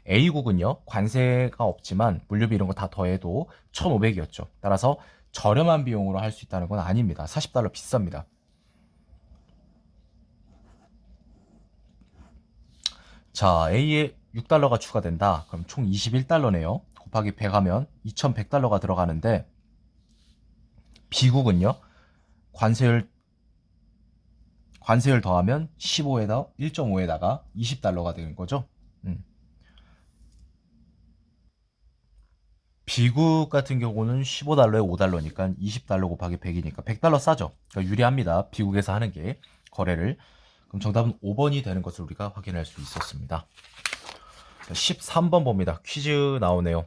A국은요 관세가 없지만 물류비 이런 거 다 더해도 1500이었죠. 따라서 저렴한 비용으로 할 수 있다는 건 아닙니다. 40달러 비쌉니다. 자, A에 6달러가 추가된다. 그럼 총 21달러네요. 곱하기 100 하면 2100달러가 들어가는데 B국은요. 관세율 더하면 15에다 1.5에다가 20달러가 되는 거죠. B국 같은 경우는 15달러에 5달러니까 20달러 곱하기 100이니까 100달러 싸죠. 그러니까 유리합니다. B국에서 하는 게 거래를. 그럼 정답은 5번이 되는 것을 우리가 확인할 수 있었습니다. 13번 봅니다. 퀴즈 나오네요.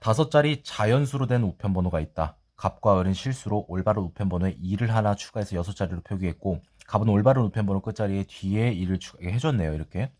5자리 자연수로 된 우편번호가 있다. 갑과 을은 실수로 올바른 우편번호에 2를 하나 추가해서 6자리로 표기했고 갑은 올바른 우편번호 끝자리에 뒤에 2를 추가해줬네요. 이렇게.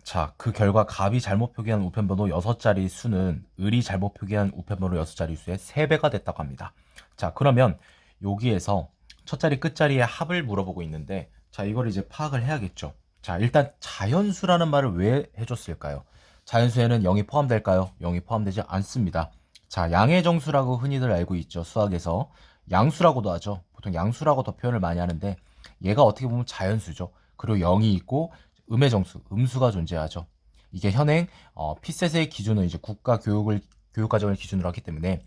자, 그 결과 갑이 잘못 표기한 우편번호 6자리 수는 을이 잘못 표기한 우편번호 6자리 수의 3배가 됐다고 합니다. 자, 그러면 여기에서 첫자리 끝자리의 합을 물어보고 있는데 자, 이걸 이제 파악을 해야겠죠. 자, 일단 자연수라는 말을 왜 해줬을까요? 자연수에는 0이 포함될까요? 0이 포함되지 않습니다. 자, 양의 정수라고 흔히들 알고 있죠. 수학에서. 양수라고도 하죠. 보통 양수라고 더 표현을 많이 하는데 얘가 어떻게 보면 자연수죠. 그리고 0이 있고 음의 정수, 음수가 존재하죠. 이게 현행 피셋의 기준은 이제 교육과정을 기준으로 하기 때문에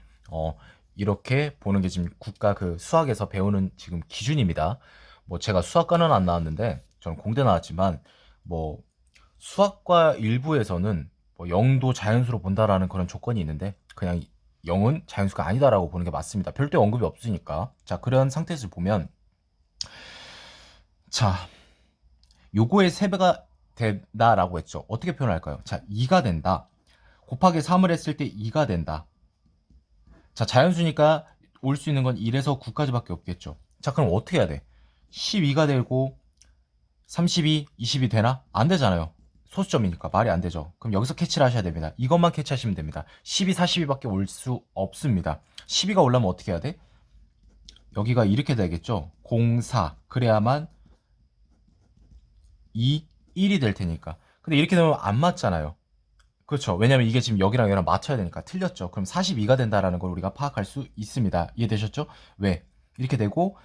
이렇게 보는 게 지금 국가 그 수학에서 배우는 지금 기준입니다. 뭐 제가 수학과는 안 나왔는데 저는 공대 나왔지만 뭐 수학과 일부에서는 뭐 0도 자연수로 본다라는 그런 조건이 있는데 그냥 0은 자연수가 아니다라고 보는 게 맞습니다. 별도 언급이 없으니까. 자, 그런 상태에서 보면 자, 요거의 3배가 된다라고 했죠. 어떻게 표현할까요? 자, 2가 된다. 곱하기 3을 했을 때 2가 된다. 자, 자연수니까 올 수 있는 건 1에서 9까지밖에 없겠죠. 자, 그럼 어떻게 해야 돼? 12가 되고 32, 20이 되나? 안 되잖아요. 소수점이니까 말이 안 되죠. 그럼 여기서 캐치를 하셔야 됩니다. 이것만 캐치하시면 됩니다. 12, 42밖에 올 수 없습니다. 12가 올라면 어떻게 해야 돼? 여기가 이렇게 되겠죠. 0, 4 그래야만 2, 1이 될 테니까. 근데 이렇게 되면 안 맞잖아요. 그렇죠. 왜냐면 이게 지금 여기랑 여기랑 맞춰야 되니까 틀렸죠. 그럼 42가 된다라는 걸 우리가 파악할 수 있습니다. 이해되셨죠? 왜? 이렇게 되고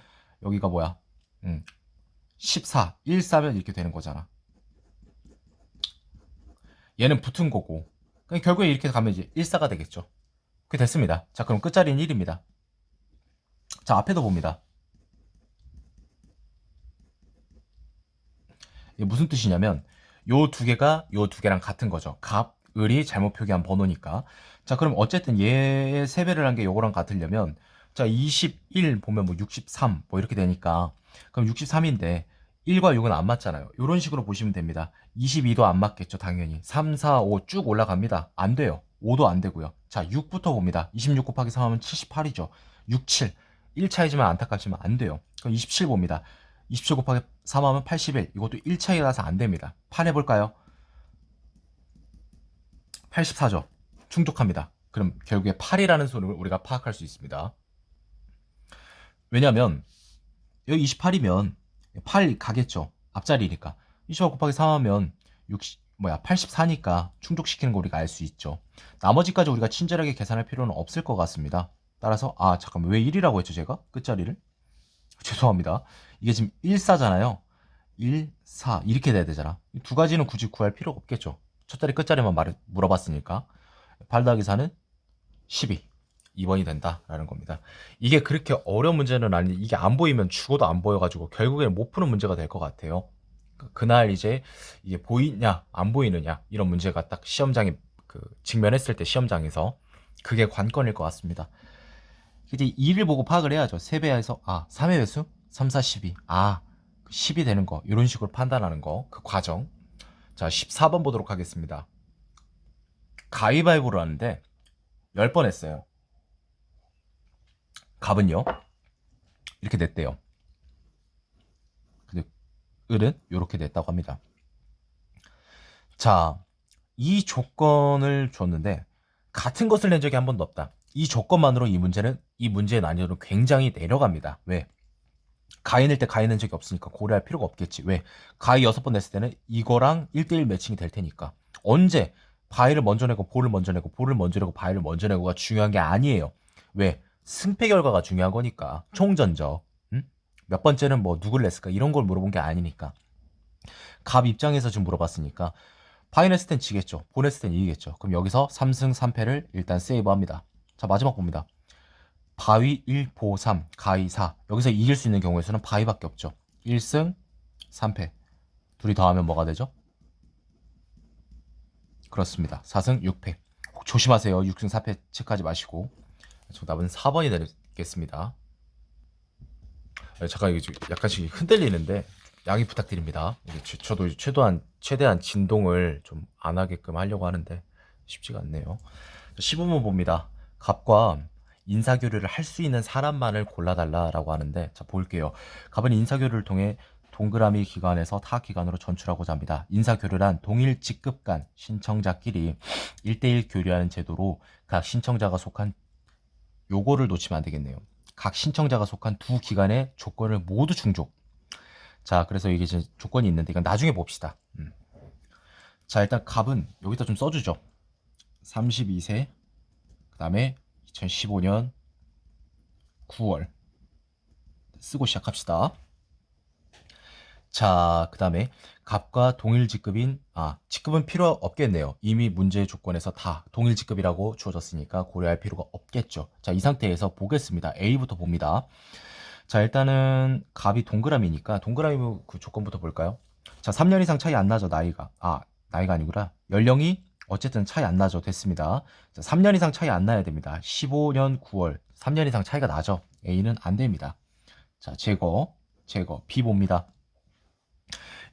여기가 뭐야? 14, 14면 이렇게 되는 거잖아. 얘는 붙은 거고. 그러니까 결국에 이렇게 가면 이제 14가 되겠죠. 그게 됐습니다. 자, 그럼 끝자리는 1입니다. 자, 앞에도 봅니다. 이게 무슨 뜻이냐면 요 두 개가 요 두 개랑 같은 거죠. 갑, 을이 잘못 표기한 번호니까. 자, 그럼 어쨌든 얘 세배를 한 게 요거랑 같으려면 자, 21 보면 뭐 63 뭐 이렇게 되니까 그럼 63인데 1과 6은 안 맞잖아요. 이런 식으로 보시면 됩니다. 22도 안 맞겠죠, 당연히. 3, 4, 5 쭉 올라갑니다. 안 돼요. 5도 안 되고요. 자, 6부터 봅니다. 26 곱하기 3 하면 78이죠. 6, 7. 1 차이지만 안타깝지만 안 돼요. 그럼 27 봅니다. 27 곱하기 3 하면 81. 이것도 1 차이라서 안 됩니다. 8 해볼까요? 84죠. 충족합니다. 그럼 결국에 8이라는 수를 우리가 파악할 수 있습니다. 왜냐면 여기 28이면 8 가겠죠. 앞자리니까. 25 곱하기 3 하면 84니까 충족시키는 거 우리가 알 수 있죠. 나머지까지 우리가 친절하게 계산할 필요는 없을 것 같습니다. 따라서 잠깐만 왜 1이라고 했죠 제가? 끝자리를? 죄송합니다. 이게 지금 14잖아요. 1, 4 이렇게 돼야 되잖아. 이 두 가지는 굳이 구할 필요가 없겠죠. 첫자리 끝자리만 물어봤으니까 8 더하기 4는 12 2번이 된다라는 겁니다. 이게 그렇게 어려운 문제는 아닌데 이게 안 보이면 죽어도 안 보여가지고 결국에는 못 푸는 문제가 될 것 같아요. 그날 이제 이게 보이냐 안 보이느냐 이런 문제가 딱 시험장에 직면했을 때 시험장에서 그게 관건일 것 같습니다. 이제 2를 보고 파악을 해야죠. 3배에서 3의 배수? 3, 4, 12 10이 되는 거 이런 식으로 판단하는 거 그 과정. 자 14번 보도록 하겠습니다. 가위바위보를 하는데 10번 했어요. 갑은요 이렇게 냈대요. 근데 을은 이렇게 냈다고 합니다. 자, 이 조건을 줬는데 같은 것을 낸 적이 한 번도 없다. 이 조건만으로 이 문제의 난이도는 굉장히 내려갑니다. 왜? 가위 낼 때 가위 낸 적이 없으니까 고려할 필요가 없겠지. 왜? 가위 6번 냈을 때는 이거랑 1대1 매칭이 될 테니까. 언제? 바위를 먼저 내고 볼을 먼저 내고 볼을 먼저 내고 바위를 먼저 내고가 중요한 게 아니에요. 왜? 승패 결과가 중요한 거니까. 총전적. 몇 번째는 뭐 누굴 냈을까 이런 걸 물어본 게 아니니까. 갑 입장에서 지금 물어봤으니까 바위 냈을 땐 지겠죠. 볼 냈을 땐 이기겠죠. 그럼 여기서 3승 3패를 일단 세이브합니다. 자, 마지막 봅니다. 바위 1, 보 3, 가위 4. 여기서 이길 수 있는 경우의 수는 바위밖에 없죠. 1승 3패. 둘이 더하면 뭐가 되죠? 그렇습니다. 4승 6패. 꼭 조심하세요. 6승 4패 체크하지 마시고. 정답은 4번이 되겠습니다. 잠깐 이게 약간씩 흔들리는데 양해 부탁드립니다. 저도 최대한 진동을 좀 안 하게끔 하려고 하는데 쉽지가 않네요. 15번 봅니다. 갑과 인사교류를 할 수 있는 사람만을 골라달라라고 하는데 자 볼게요. 갑은 인사교류를 통해 동그라미 기관에서 타 기관으로 전출하고자 합니다. 인사교류란 동일 직급 간 신청자끼리 1대1 교류하는 제도로 각 신청자가 속한 요거를 놓치면 안 되겠네요. 각 신청자가 속한 두 기관의 조건을 모두 충족. 자, 그래서 이게 이제 조건이 있는데 이건 나중에 봅시다. 자, 일단 갑은 여기다 좀 써주죠. 32세, 그 다음에 2015년 9월 쓰고 시작합시다. 자, 그 다음에 갑과 동일 직급인 직급은 필요 없겠네요. 이미 문제의 조건에서 다 동일 직급이라고 주어졌으니까 고려할 필요가 없겠죠. 자, 이 상태에서 보겠습니다. A부터 봅니다. 자, 일단은 갑이 동그라미니까 동그라미 그 조건부터 볼까요? 자, 3년 이상 차이 안 나죠, 나이가. 나이가 아니구나. 연령이 어쨌든 차이 안 나죠. 됐습니다. 자, 3년 이상 차이 안 나야 됩니다. 15년 9월 3년 이상 차이가 나죠. A는 안 됩니다. 자, 제거. B 봅니다.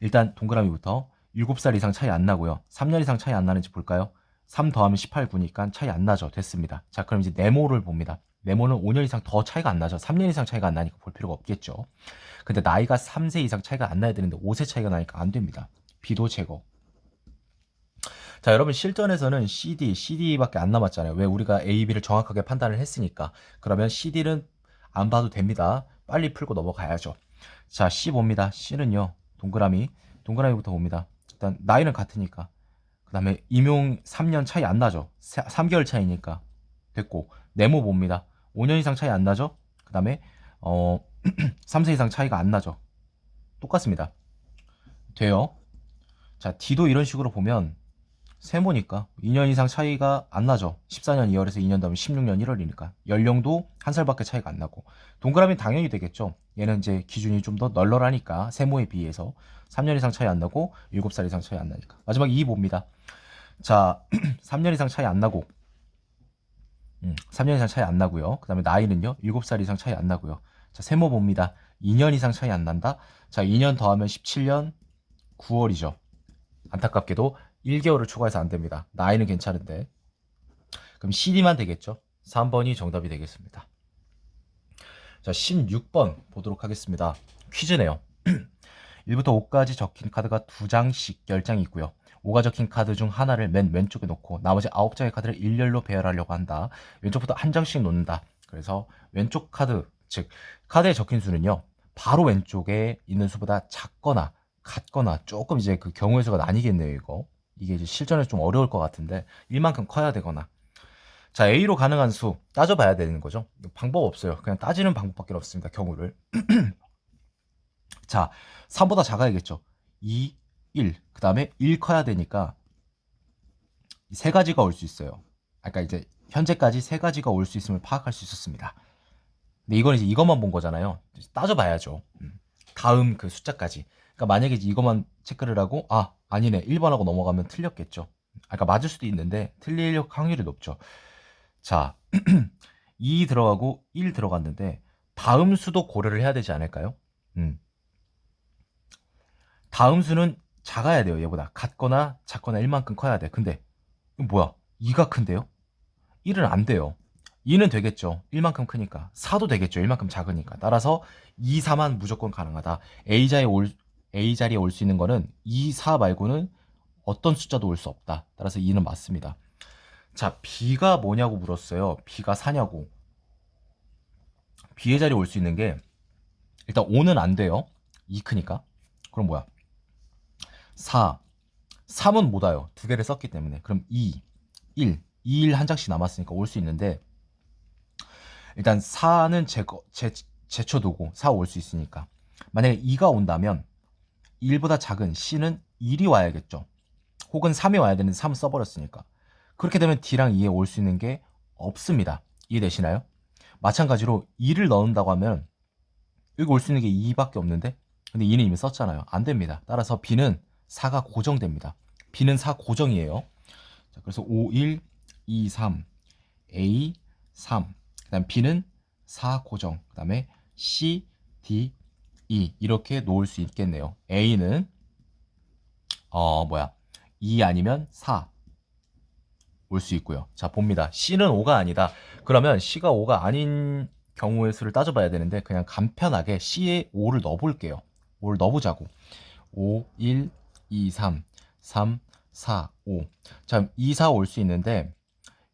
일단 동그라미부터 7살 이상 차이 안 나고요. 3년 이상 차이 안 나는지 볼까요? 3 더하면 18, 9니까 차이 안 나죠. 됐습니다. 자, 그럼 이제 네모를 봅니다. 네모는 5년 이상 더 차이가 안 나죠. 3년 이상 차이가 안 나니까 볼 필요가 없겠죠. 근데 나이가 3세 이상 차이가 안 나야 되는데 5세 차이가 나니까 안 됩니다. B도 제거. 자, 여러분 실전에서는 CD밖에 안 남았잖아요. 왜? 우리가 A, B를 정확하게 판단을 했으니까. 그러면 CD는 안 봐도 됩니다. 빨리 풀고 넘어가야죠. 자, C 봅니다. C는요. 동그라미부터 봅니다. 일단 나이는 같으니까. 그 다음에 임용 3년 차이 안 나죠. 3개월 차이니까. 됐고. 네모 봅니다. 5년 이상 차이 안 나죠. 그 다음에 3세 이상 차이가 안 나죠. 똑같습니다. 돼요. 자, D도 이런 식으로 보면 세모니까 2년 이상 차이가 안 나죠. 14년 2월에서 2년 다음에 16년 1월이니까. 연령도 한 살밖에 차이가 안 나고. 동그라미 당연히 되겠죠. 얘는 이제 기준이 좀 더 널널하니까 세모에 비해서 3년 이상 차이 안 나고 7살 이상 차이 안 나니까. 마지막 2 봅니다. 자, 3년 이상 차이 안 나고 3년 이상 차이 안 나고요. 그 다음에 나이는요. 7살 이상 차이 안 나고요. 자, 세모 봅니다. 2년 이상 차이 안 난다. 자, 2년 더하면 17년 9월이죠. 안타깝게도 1개월을 초과해서 안 됩니다. 나이는 괜찮은데. 그럼 CD만 되겠죠? 3번이 정답이 되겠습니다. 자, 16번 보도록 하겠습니다. 퀴즈네요. 1부터 5까지 적힌 카드가 2장씩 10장이 있고요. 5가 적힌 카드 중 하나를 맨 왼쪽에 놓고 나머지 9장의 카드를 일렬로 배열하려고 한다. 왼쪽부터 한 장씩 놓는다. 그래서 왼쪽 카드, 즉 카드에 적힌 수는요. 바로 왼쪽에 있는 수보다 작거나 같거나 조금 이제 그 경우의 수가 나뉘겠네요, 이거. 이게 이제 실전에서 좀 어려울 것 같은데 1만큼 커야 되거나. 자, A로 가능한 수 따져봐야 되는 거죠. 방법 없어요. 그냥 따지는 방법밖에 없습니다, 경우를. 자, 3보다 작아야겠죠. 2, 1. 그 다음에 1 커야 되니까 세 가지가 올 수 있어요. 아까 이제 현재까지 세 가지가 올 수 있음을 파악할 수 있었습니다. 근데 이건 이제 이것만 본 거잖아요. 따져봐야죠. 다음 그 숫자까지. 그러니까 만약에 이것만 체크를 하고 아니네 1번하고 넘어가면 틀렸겠죠. 아까 맞을 수도 있는데 틀릴 확률이 높죠. 자, 2 들어가고 1 들어갔는데 다음 수도 고려를 해야 되지 않을까요? 다음 수는 작아야 돼요. 얘보다 같거나 작거나 1만큼 커야 돼. 근데 이거 뭐야? 2가 큰데요? 1은 안 돼요. 2는 되겠죠. 1만큼 크니까. 4도 되겠죠. 1만큼 작으니까. 따라서 2, 4만 무조건 가능하다. A자리에 올 수 있는 거는 2, 4 말고는 어떤 숫자도 올 수 없다. 따라서 2는 맞습니다. 자, B가 뭐냐고 물었어요. B가 4냐고. B의 자리에 올 수 있는 게 일단 5는 안 돼요. 2 크니까. 그럼 뭐야? 4. 3은 못 와요. 두 개를 썼기 때문에. 그럼 2, 1. 2, 1 한 장씩 남았으니까 올 수 있는데 일단 4는 제쳐두고 4 올 수 있으니까. 만약에 2가 온다면 1보다 작은 C는 1이 와야겠죠. 혹은 3이 와야 되는데 3 써버렸으니까. 그렇게 되면 D랑 2에 올 수 있는 게 없습니다. 이해되시나요? 마찬가지로 2를 넣는다고 하면 여기 올 수 있는 게 2밖에 없는데 근데 2는 이미 썼잖아요. 안 됩니다. 따라서 B는 4가 고정됩니다. B는 4 고정이에요. 자, 그래서 5, 1, 2, 3, A, 3. 그 다음 B는 4 고정. 그 다음에 C, D, E. 이렇게 놓을 수 있겠네요. A는 2 아니면 4 올 수 있고요. 자, 봅니다. C는 5가 아니다. 그러면 C가 5가 아닌 경우의 수를 따져봐야 되는데 그냥 간편하게 C에 5를 넣어볼게요. 5를 넣어보자고. 5, 1, 2, 3, 3, 4, 5. 자, 2, 4 올 수 있는데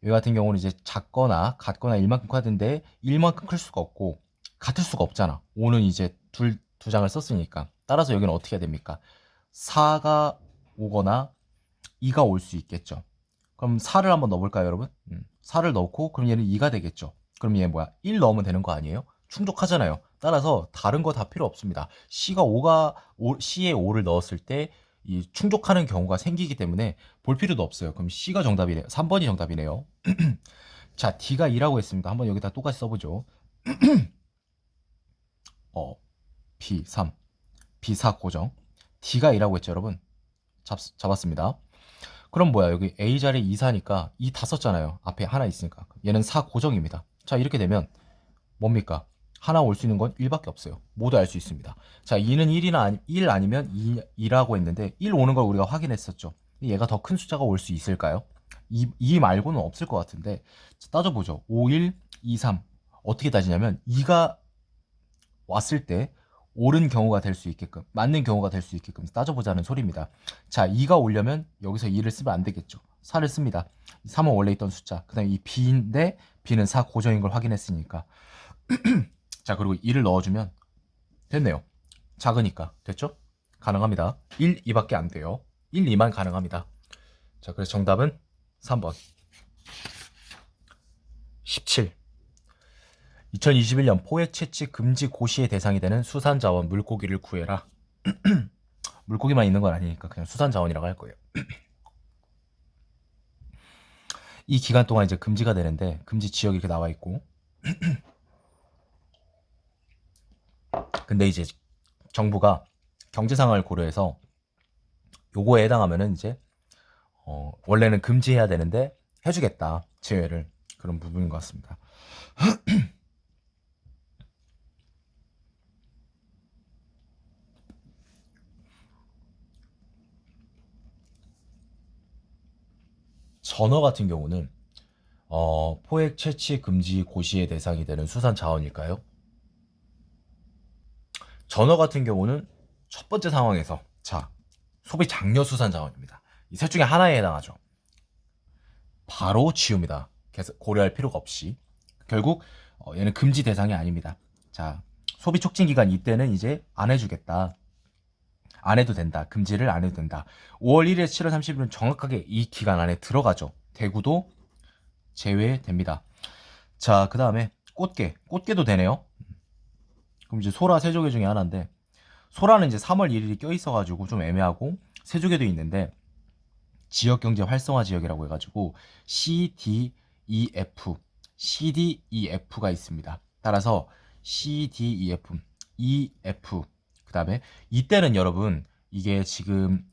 여기 같은 경우는 이제 작거나 같거나 1만큼 커야 되는데 1만큼 클 수가 없고 같을 수가 없잖아. 5는 이제 두 장을 썼으니까. 따라서 여기는 어떻게 해야 됩니까? 4가 오거나 2가 올 수 있겠죠. 그럼 4를 한번 넣어볼까요, 여러분? 4를 넣고 그럼 얘는 2가 되겠죠. 그럼 얘 뭐야? 1 넣으면 되는 거 아니에요? 충족하잖아요. 따라서 다른 거 다 필요 없습니다. C에 5를 넣었을 때 이 충족하는 경우가 생기기 때문에 볼 필요도 없어요. 그럼 C가 정답이네요. 3번이 정답이네요. 자, D가 2라고 했습니다. 한번 여기다 똑같이 써보죠. B3, B4 고정. D가 2라고 했죠, 여러분. 잡았습니다. 그럼 뭐야? 여기 A 자리에 2, 4니까 2 다 썼잖아요. 앞에 하나 있으니까. 얘는 4 고정입니다. 자, 이렇게 되면 뭡니까? 하나 올 수 있는 건 1밖에 없어요. 모두 알 수 있습니다. 자, 2는 1 아니면 2라고 했는데 1 오는 걸 우리가 확인했었죠. 얘가 더 큰 숫자가 올 수 있을까요? 2 말고는 없을 것 같은데 자, 따져보죠. 5, 1, 2, 3. 어떻게 따지냐면 이가 왔을 때 옳은 경우가 될 수 있게끔, 맞는 경우가 될 수 있게끔 따져보자는 소리입니다. 자, 2가 오려면 여기서 2를 쓰면 안 되겠죠. 4를 씁니다. 3은 원래 있던 숫자. 그 다음에 이 b인데 b는 4 고정인 걸 확인했으니까. 자, 그리고 2를 넣어주면 됐네요. 작으니까. 됐죠? 가능합니다. 1, 2밖에 안 돼요. 1, 2만 가능합니다. 자, 그래서 정답은 3번. 17. 2021년 포획 채취 금지 고시의 대상이 되는 수산자원 물고기를 구해라. 물고기만 있는 건 아니니까 그냥 수산자원이라고 할 거예요. 이 기간 동안 이제 금지가 되는데 금지 지역이 이렇게 나와 있고 근데 이제 정부가 경제 상황을 고려해서 요거에 해당하면은 이제 원래는 금지해야 되는데 해주겠다 제외를 그런 부분인 것 같습니다. 전어 같은 경우는 포획 채취 금지 고시의 대상이 되는 수산 자원일까요? 전어 같은 경우는 첫 번째 상황에서 자 소비 장려 수산 자원입니다. 이 셋 중에 하나에 해당하죠. 바로 지웁니다. 계속 고려할 필요가 없이 결국 얘는 금지 대상이 아닙니다. 자 소비 촉진 기간 이때는 이제 안 해주겠다. 안 해도 된다. 금지를 안 해도 된다. 5월 1일에서 7월 30일은 정확하게 이 기간 안에 들어가죠. 대구도 제외됩니다. 자, 그 다음에 꽃게. 꽃게도 되네요. 그럼 이제 소라, 세조개 중에 하나인데 소라는 이제 3월 1일이 껴있어가지고 좀 애매하고 세조개도 있는데 지역경제 활성화 지역이라고 해가지고 CDEF, CDEF가 있습니다. 따라서 CDEF, EF 그 다음에 이때는 여러분 이게 지금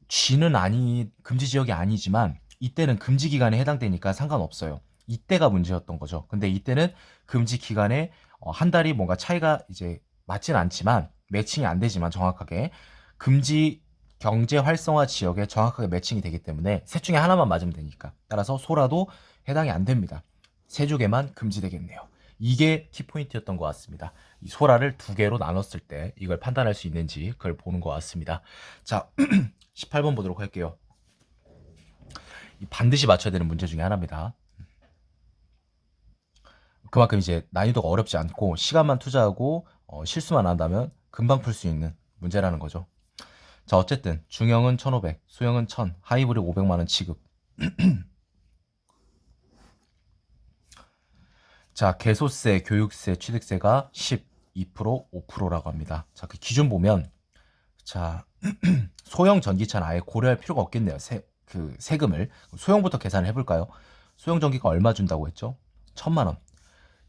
G는 금지 지역이 아니지만 이때는 금지 기간에 해당되니까 상관없어요. 이때가 문제였던 거죠. 근데 이때는 금지 기간에 한 달이 뭔가 차이가 이제 맞진 않지만 매칭이 안 되지만 정확하게 금지 경제 활성화 지역에 정확하게 매칭이 되기 때문에 셋 중에 하나만 맞으면 되니까 따라서 소라도 해당이 안 됩니다. 세조개만 금지되겠네요. 이게 키포인트였던 것 같습니다. 이 소라를 두 개로 나눴을 때 이걸 판단할 수 있는지 그걸 보는 것 같습니다. 자, 18번 보도록 할게요. 반드시 맞춰야 되는 문제 중에 하나입니다. 그만큼 이제 난이도가 어렵지 않고 시간만 투자하고 실수만 안 한다면 금방 풀 수 있는 문제라는 거죠. 자, 어쨌든 중형은 1,500, 소형은 1,000, 하이브리 500만원 지급. 자, 개소세, 교육세, 취득세가 12%, 5%라고 합니다. 자, 그 기준 보면 자, 소형 전기차는 아예 고려할 필요가 없겠네요. 세금을. 소형부터 계산을 해볼까요? 소형 전기가 얼마 준다고 했죠? 1,000만원.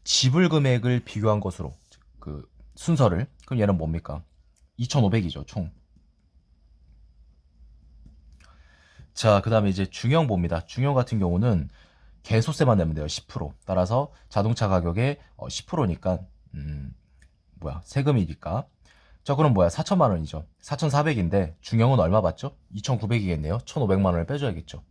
지불 금액을 비교한 것으로 그 순서를 그럼 얘는 뭡니까? 2,500이죠 총. 자, 그 다음에 이제 중형 봅니다. 중형 같은 경우는 개소세만 내면 돼요. 10%. 따라서 자동차 가격의 10%니까 세금이니까. 자, 그럼 4천만 원이죠. 4,400인데 중형은 얼마 받죠? 2,900이겠네요. 1,500만 원을 빼줘야겠죠.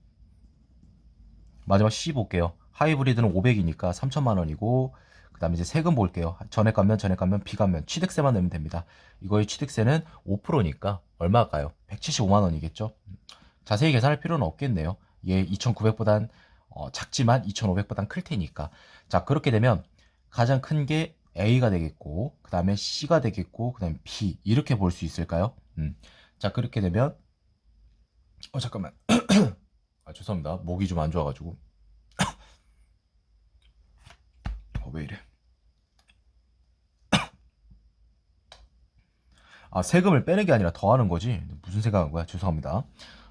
마지막 C 볼게요. 하이브리드는 500이니까 3천만 원이고 그 다음에 이제 세금 볼게요. 전액 감면, 비감면, 취득세만 내면 됩니다. 이거의 취득세는 5%니까 얼마일까요? 175만 원이겠죠. 자세히 계산할 필요는 없겠네요. 얘 2,900보단 작지만 2,500보단 클 테니까. 자, 그렇게 되면 가장 큰 게 A가 되겠고 그 다음에 C가 되겠고 그 다음에 B 이렇게 볼 수 있을까요? 자, 그렇게 되면 잠깐만. 아, 죄송합니다. 목이 좀 안 좋아가지고. 왜 이래? 아, 세금을 빼는 게 아니라 더하는 거지. 무슨 생각한 거야? 죄송합니다.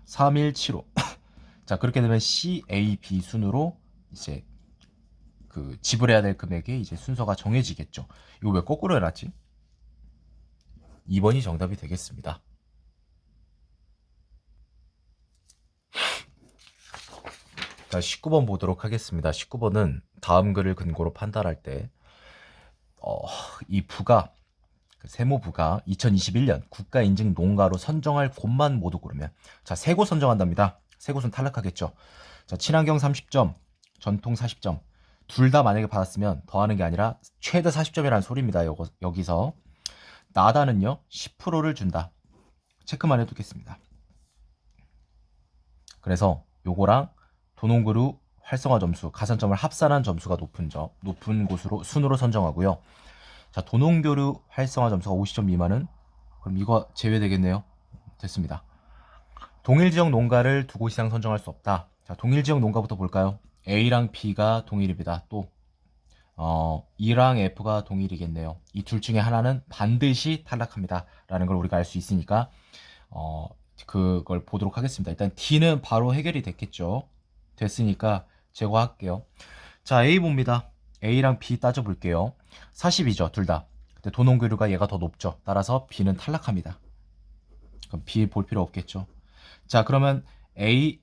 3175. 자, 그렇게 되면 C, A, B 순으로 이제 그 지불해야 될 금액의 이제 순서가 정해지겠죠. 이거 왜 거꾸로 해놨지? 2번이 정답이 되겠습니다. 자, 19번 보도록 하겠습니다. 19번은 다음 글을 근거로 판단할 때 이 부가 세무부가 2021년 국가인증 농가로 선정할 곳만 모두 고르면 자, 세 곳 선정한답니다. 세 곳은 탈락하겠죠. 자, 친환경 30점, 전통 40점, 둘 다 만약에 받았으면 더하는 게 아니라 최대 40점이라는 소리입니다. 여기서 나다는요 10%를 준다. 체크만 해두겠습니다. 그래서 요거랑 도농그룹 활성화 점수, 가산점을 합산한 점수가 높은 곳으로 순으로 선정하고요. 자, 도농교류 활성화 점수가 50점 미만은 그럼 이거 제외되겠네요. 됐습니다. 동일 지역 농가를 두 곳 이상 선정할 수 없다. 자, 동일 지역 농가부터 볼까요? A랑 B가 동일입니다. 또 E랑 F가 동일이겠네요. 이 둘 중에 하나는 반드시 탈락합니다. 라는 걸 우리가 알 수 있으니까 그걸 보도록 하겠습니다. 일단 D는 바로 해결이 됐겠죠. 됐으니까 제거할게요. 자, A 봅니다. A랑 B 따져볼게요. 40이죠, 둘 다. 근데 도농교류가 얘가 더 높죠. 따라서 B는 탈락합니다. 그럼 B 볼 필요 없겠죠. 자, 그러면 A,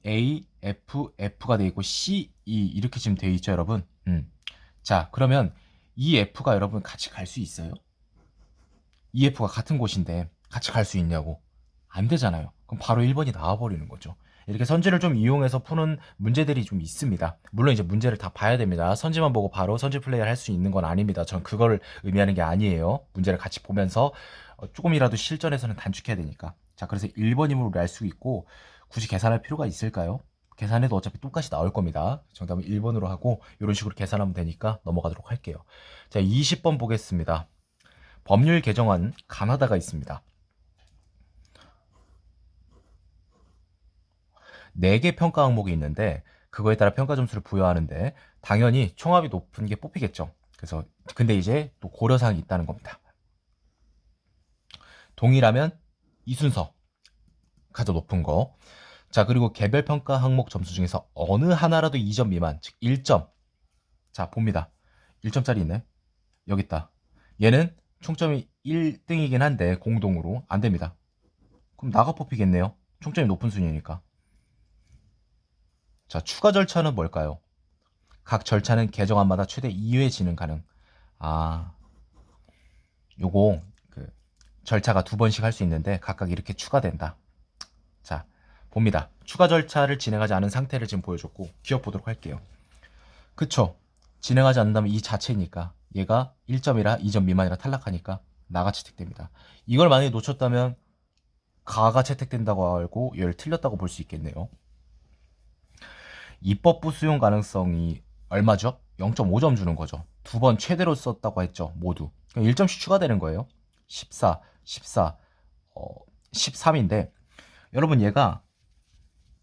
F, F가 돼 있고 C, E 이렇게 지금 돼 있죠, 여러분. 자, 그러면 이 F가 여러분 같이 갈 수 있어요? 이 F가 같은 곳인데 같이 갈 수 있냐고? 안 되잖아요. 그럼 바로 1번이 나와버리는 거죠. 이렇게 선지를 좀 이용해서 푸는 문제들이 좀 있습니다. 물론 이제 문제를 다 봐야 됩니다. 선지만 보고 바로 선지 플레이를 할 수 있는 건 아닙니다. 전 그걸 의미하는 게 아니에요. 문제를 같이 보면서 조금이라도 실전에서는 단축해야 되니까. 자, 그래서 1번임으로 우리 알 수 있고 굳이 계산할 필요가 있을까요? 계산해도 어차피 똑같이 나올 겁니다. 정답은 1번으로 하고 이런 식으로 계산하면 되니까 넘어가도록 할게요. 자, 20번 보겠습니다. 법률 개정안 가나다가 있습니다. 4개 평가 항목이 있는데 그거에 따라 평가 점수를 부여하는데 당연히 총합이 높은 게 뽑히겠죠. 그래서 근데 이제 또 고려사항이 있다는 겁니다. 동일하면 이 순서 가장 높은 거. 자, 그리고 개별 평가 항목 점수 중에서 어느 하나라도 2점 미만, 즉 1점. 자, 봅니다. 1점짜리 있네. 여기 있다. 얘는 총점이 1등이긴 한데 공동으로 안 됩니다. 그럼 나가 뽑히겠네요. 총점이 높은 순위니까. 자, 추가 절차는 뭘까요? 각 절차는 개정안마다 최대 2회 진행 가능. 요거 절차가 2번씩 할 수 있는데 각각 이렇게 추가된다. 자, 봅니다. 추가 절차를 진행하지 않은 상태를 지금 보여줬고 기억 보도록 할게요. 그쵸? 진행하지 않는다면 이 자체니까 얘가 1점이라 2점 미만이라 탈락하니까 나가 채택됩니다. 이걸 만약에 놓쳤다면 가가 채택된다고 알고 얘를 틀렸다고 볼 수 있겠네요. 입법부 수용 가능성이 얼마죠? 0.5점 주는 거죠. 2번 최대로 썼다고 했죠. 모두. 1점씩 추가되는 거예요. 14, 14, 13인데 여러분 얘가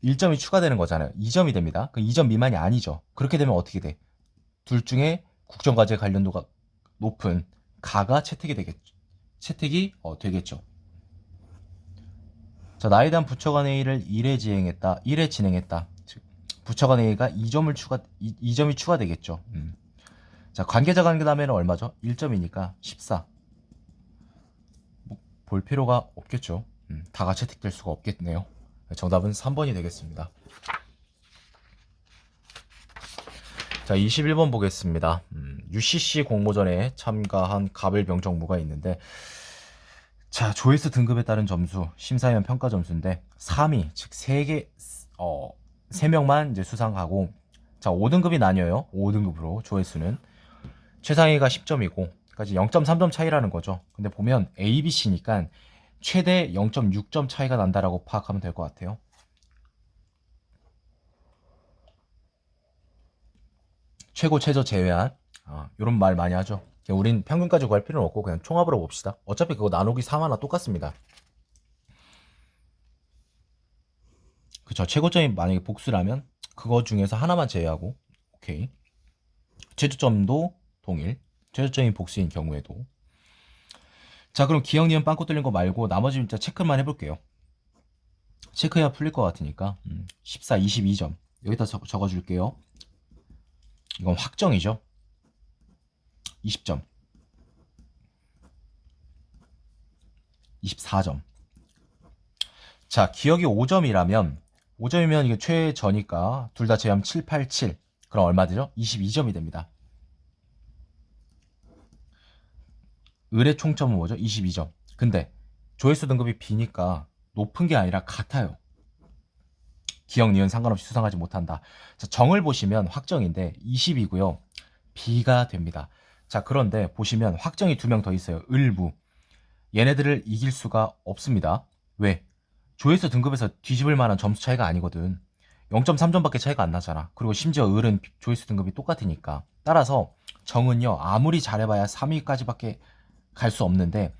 1점이 추가되는 거잖아요. 2점이 됩니다. 그 2점 미만이 아니죠. 그렇게 되면 어떻게 돼? 둘 중에 국정과제 관련도가 높은 가가 채택이 되겠죠. 자, 나에 대한 부처간 회의를 1회 진행했다. 즉, 부처간 회의가 2점이 추가되겠죠. 자, 관계자 간담회는 얼마죠? 1점이니까 14. 볼 필요가 없겠죠. 다가 채택될 수가 없겠네요. 정답은 3번이 되겠습니다. 자, 21번 보겠습니다. UCC 공모전에 참가한 가별병정무가 있는데 자, 조회수 등급에 따른 점수, 심사위원 평가 점수인데 3위, 즉 3명만 이제 수상하고 자, 5등급이 나뉘어요. 5등급으로 조회수는 최상위가 10점이고 까지 0.3점 차이라는 거죠. 근데 보면 A, B, C니까 최대 0.6점 차이가 난다라고 파악하면 될 것 같아요. 최고, 최저 제외한 이런 말 많이 하죠. 우린 평균까지 구할 필요는 없고 그냥 총합으로 봅시다. 어차피 그거 나누기 3하나 똑같습니다. 그쵸. 최고점이 만약에 복수라면 그거 중에서 하나만 제외하고 오케이. 최저점도 동일. 최저점이 복수인 경우에도. 자, 그럼 기억, 니은, 빵꾸 뚫린 거 말고 나머지 진짜 체크만 해볼게요. 체크해야 풀릴 것 같으니까 14, 22점 여기다 적어줄게요. 이건 확정이죠. 20점 24점. 자, 기억이 5점이면 이게 최저니까 둘 다 제하면 7, 8, 7 그럼 얼마 되죠? 22점이 됩니다. 을의 총점은 뭐죠? 22점. 근데 조회수 등급이 B니까 높은 게 아니라 같아요. 기억, 니은 상관없이 수상하지 못한다. 자, 정을 보시면 확정인데 20이고요. B가 됩니다. 자, 그런데 보시면 확정이 2명 더 있어요. 을무. 얘네들을 이길 수가 없습니다. 왜? 조회수 등급에서 뒤집을 만한 점수 차이가 아니거든. 0.3점밖에 차이가 안 나잖아. 그리고 심지어 을은 조회수 등급이 똑같으니까. 따라서 정은요, 아무리 잘해봐야 3위까지밖에 갈 수 없는데,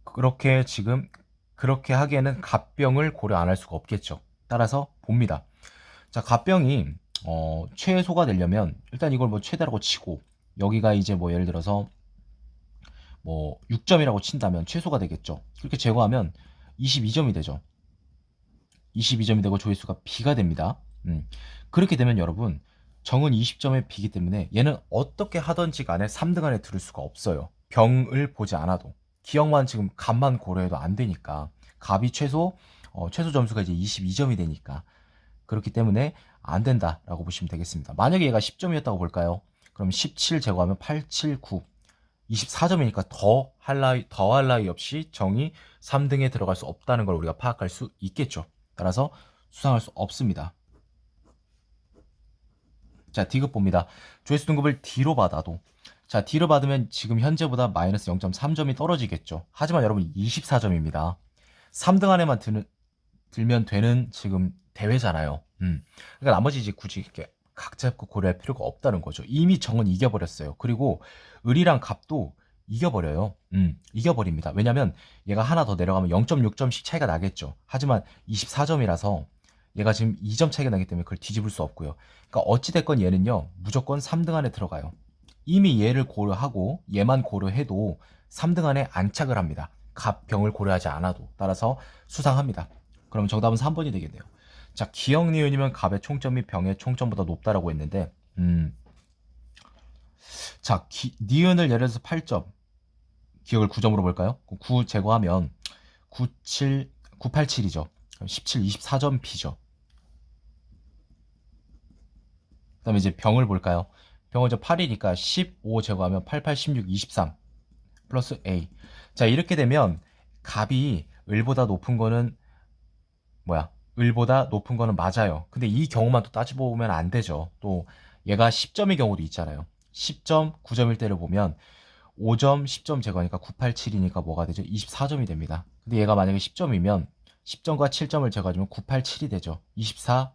그렇게 지금, 그렇게 하기에는 갑병을 고려 안 할 수가 없겠죠. 따라서 봅니다. 자, 갑병이, 최소가 되려면, 일단 이걸 뭐 최대라고 치고, 여기가 이제 뭐 예를 들어서, 뭐 6점이라고 친다면 최소가 되겠죠. 그렇게 제거하면 22점이 되죠. 22점이 되고 조회수가 B가 됩니다. 그렇게 되면 여러분 정은 20점의 B이기 때문에 얘는 어떻게 하던지 간에 3등 안에 들을 수가 없어요. 병을 보지 않아도 기억만 지금 값만 고려해도 안 되니까 갑이 최소 점수가 이제 22점이 되니까 그렇기 때문에 안 된다라고 보시면 되겠습니다. 만약에 얘가 10점이었다고 볼까요? 그럼 17 제거하면 8, 7, 9 24점이니까 더할 나위 없이 정이 3등에 들어갈 수 없다는 걸 우리가 파악할 수 있겠죠. 따라서 수상할 수 없습니다. 자, D급 봅니다. 조회수 등급을 D로 받아도 자, D를 받으면 지금 현재보다 마이너스 0.3점이 떨어지겠죠. 하지만 여러분 24점입니다. 3등 안에만 들면 되는 지금 대회잖아요. 그러니까 나머지 이제 굳이 이렇게 각 잡고 고려할 필요가 없다는 거죠. 이미 정은 이겨버렸어요. 그리고 을이랑 갑도 이겨버려요. 이겨버립니다. 왜냐면 얘가 하나 더 내려가면 0.6점씩 차이가 나겠죠. 하지만 24점이라서 얘가 지금 2점 차이가 나기 때문에 그걸 뒤집을 수 없고요. 그러니까 어찌됐건 얘는요, 무조건 3등 안에 들어가요. 이미 얘를 고려하고 얘만 고려해도 3등 안에 안착을 합니다. 갑, 병을 고려하지 않아도. 따라서 수상합니다. 그럼 정답은 3번이 되겠네요. 자, 기억 니은이면 갑의 총점이 병의 총점보다 높다라고 했는데, 자, 니은을 예를 들어서 8점, 기억을 9점으로 볼까요? 9 제거하면 987이죠. 17, 24점 B죠. 그 다음에 이제 병을 볼까요? 병은 이제 8이니까 15 제거하면 88, 16, 23 플러스 A. 자, 이렇게 되면 갑이 을보다 높은 거는 을보다 높은 거는 맞아요. 근데 이 경우만 또 따져보면 안 되죠. 또 얘가 10점의 경우도 있잖아요. 10점, 9점일 때를 보면 5점, 10점 제거하니까 987이니까 뭐가 되죠? 24점이 됩니다. 근데 얘가 만약에 10점이면 10점과 7점을 제거해주면 987이 되죠. 24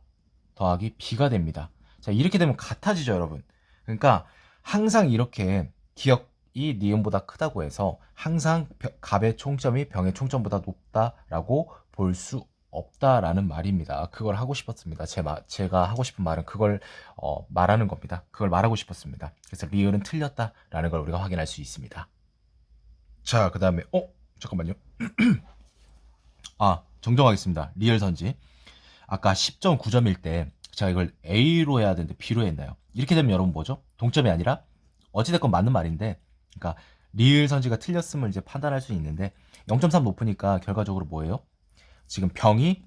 더하기 B가 됩니다. 자, 이렇게 되면 같아지죠, 여러분. 그러니까 항상 이렇게 기억이 니은보다 크다고 해서 항상 갑의 총점이 병의 총점보다 높다라고 볼 수 없다라는 말입니다. 그걸 하고 싶었습니다. 제가 하고 싶은 말은 그걸 말하는 겁니다. 그걸 말하고 싶었습니다. 그래서 리을은 틀렸다라는 걸 우리가 확인할 수 있습니다. 자, 그 다음에 잠깐만요. 정정하겠습니다. 리을 선지. 아까 10.9점일 때 제가 이걸 A로 해야 되는데 B로 했나요? 이렇게 되면 여러분 뭐죠? 동점이 아니라 어찌됐건 맞는 말인데, 그러니까 리을 선지가 틀렸음을 이제 판단할 수 있는데 0.3 높으니까 결과적으로 뭐예요? 지금 병이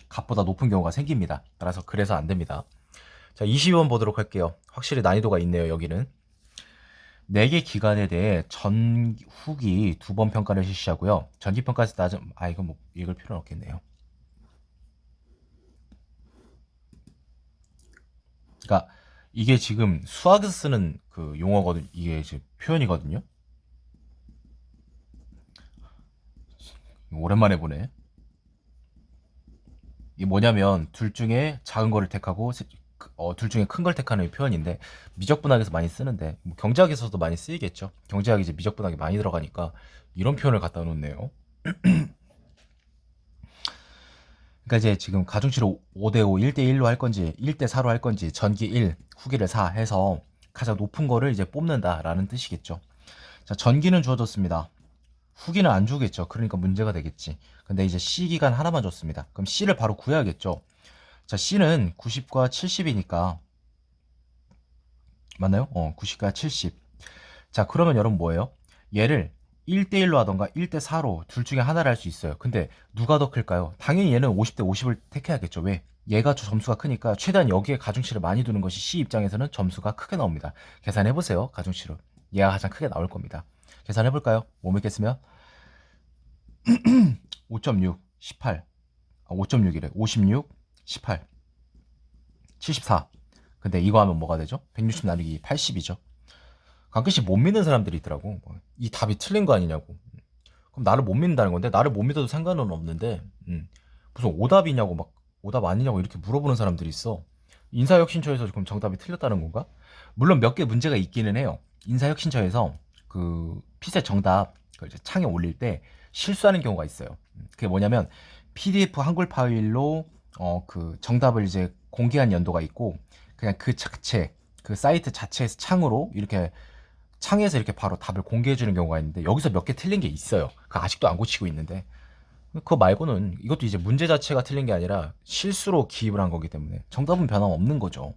갑보다 높은 경우가 생깁니다. 따라서 그래서 안 됩니다. 자, 22번 보도록 할게요. 확실히 난이도가 있네요, 여기는. 4개 기간에 대해 후기 2번 평가를 실시하고요. 전기 평가에서 이거 뭐 읽을 필요는 없겠네요. 그러니까 이게 지금 수학에서 쓰는 그 용어거든. 이게 이제 표현이거든요. 오랜만에 보네. 이게 뭐냐면 둘 중에 작은 거를 택하고 둘 중에 큰 걸 택하는 표현인데 미적분학에서 많이 쓰는데 뭐 경제학에서도 많이 쓰이겠죠. 경제학이 이제 미적분학이 많이 들어가니까 이런 표현을 갖다 놓네요. 그러니까 이제 지금 가중치를 5대5, 1대1로 할 건지 1대4로 할 건지 전기 1, 후기를 4 해서 가장 높은 거를 이제 뽑는다라는 뜻이겠죠. 자, 전기는 주어졌습니다. 후기는 안 주겠죠. 그러니까 문제가 되겠지. 근데 이제 C 기간 하나만 줬습니다. 그럼 C를 바로 구해야겠죠. 자, C는 90과 70이니까 맞나요? 90과 70. 자, 그러면 여러분 뭐예요? 얘를 1대1로 하던가 1대4로 둘 중에 하나를 할 수 있어요. 근데 누가 더 클까요? 당연히 얘는 50대 50을 택해야겠죠. 왜? 얘가 점수가 크니까 최대한 여기에 가중치를 많이 두는 것이 C 입장에서는 점수가 크게 나옵니다. 계산해보세요. 가중치를. 얘가 가장 크게 나올 겁니다. 계산해볼까요? 뭐 믿겠으면 5.6, 18. 5.6이래. 56, 18, 74. 근데 이거 하면 뭐가 되죠? 160 나누기 80이죠. 가끔씩 못 믿는 사람들이 있더라고. 이 답이 틀린 거 아니냐고. 그럼 나를 못 믿는다는 건데, 나를 못 믿어도 상관은 없는데, 무슨 오답이냐고 막 오답 아니냐고 이렇게 물어보는 사람들이 있어. 인사혁신처에서 그럼 정답이 틀렸다는 건가? 물론 몇 개 문제가 있기는 해요. 인사혁신처에서 그 피셋 정답 그걸 이제 창에 올릴 때 실수하는 경우가 있어요. 그게 뭐냐면 PDF 한글 파일로 그 정답을 이제 공개한 연도가 있고, 그냥 그 자체 그 사이트 자체에서 창으로 이렇게 창에서 이렇게 바로 답을 공개해 주는 경우가 있는데, 여기서 몇 개 틀린 게 있어요. 그 아직도 안 고치고 있는데, 그거 말고는 이것도 이제 문제 자체가 틀린 게 아니라 실수로 기입을 한 거기 때문에 정답은 변함없는 거죠.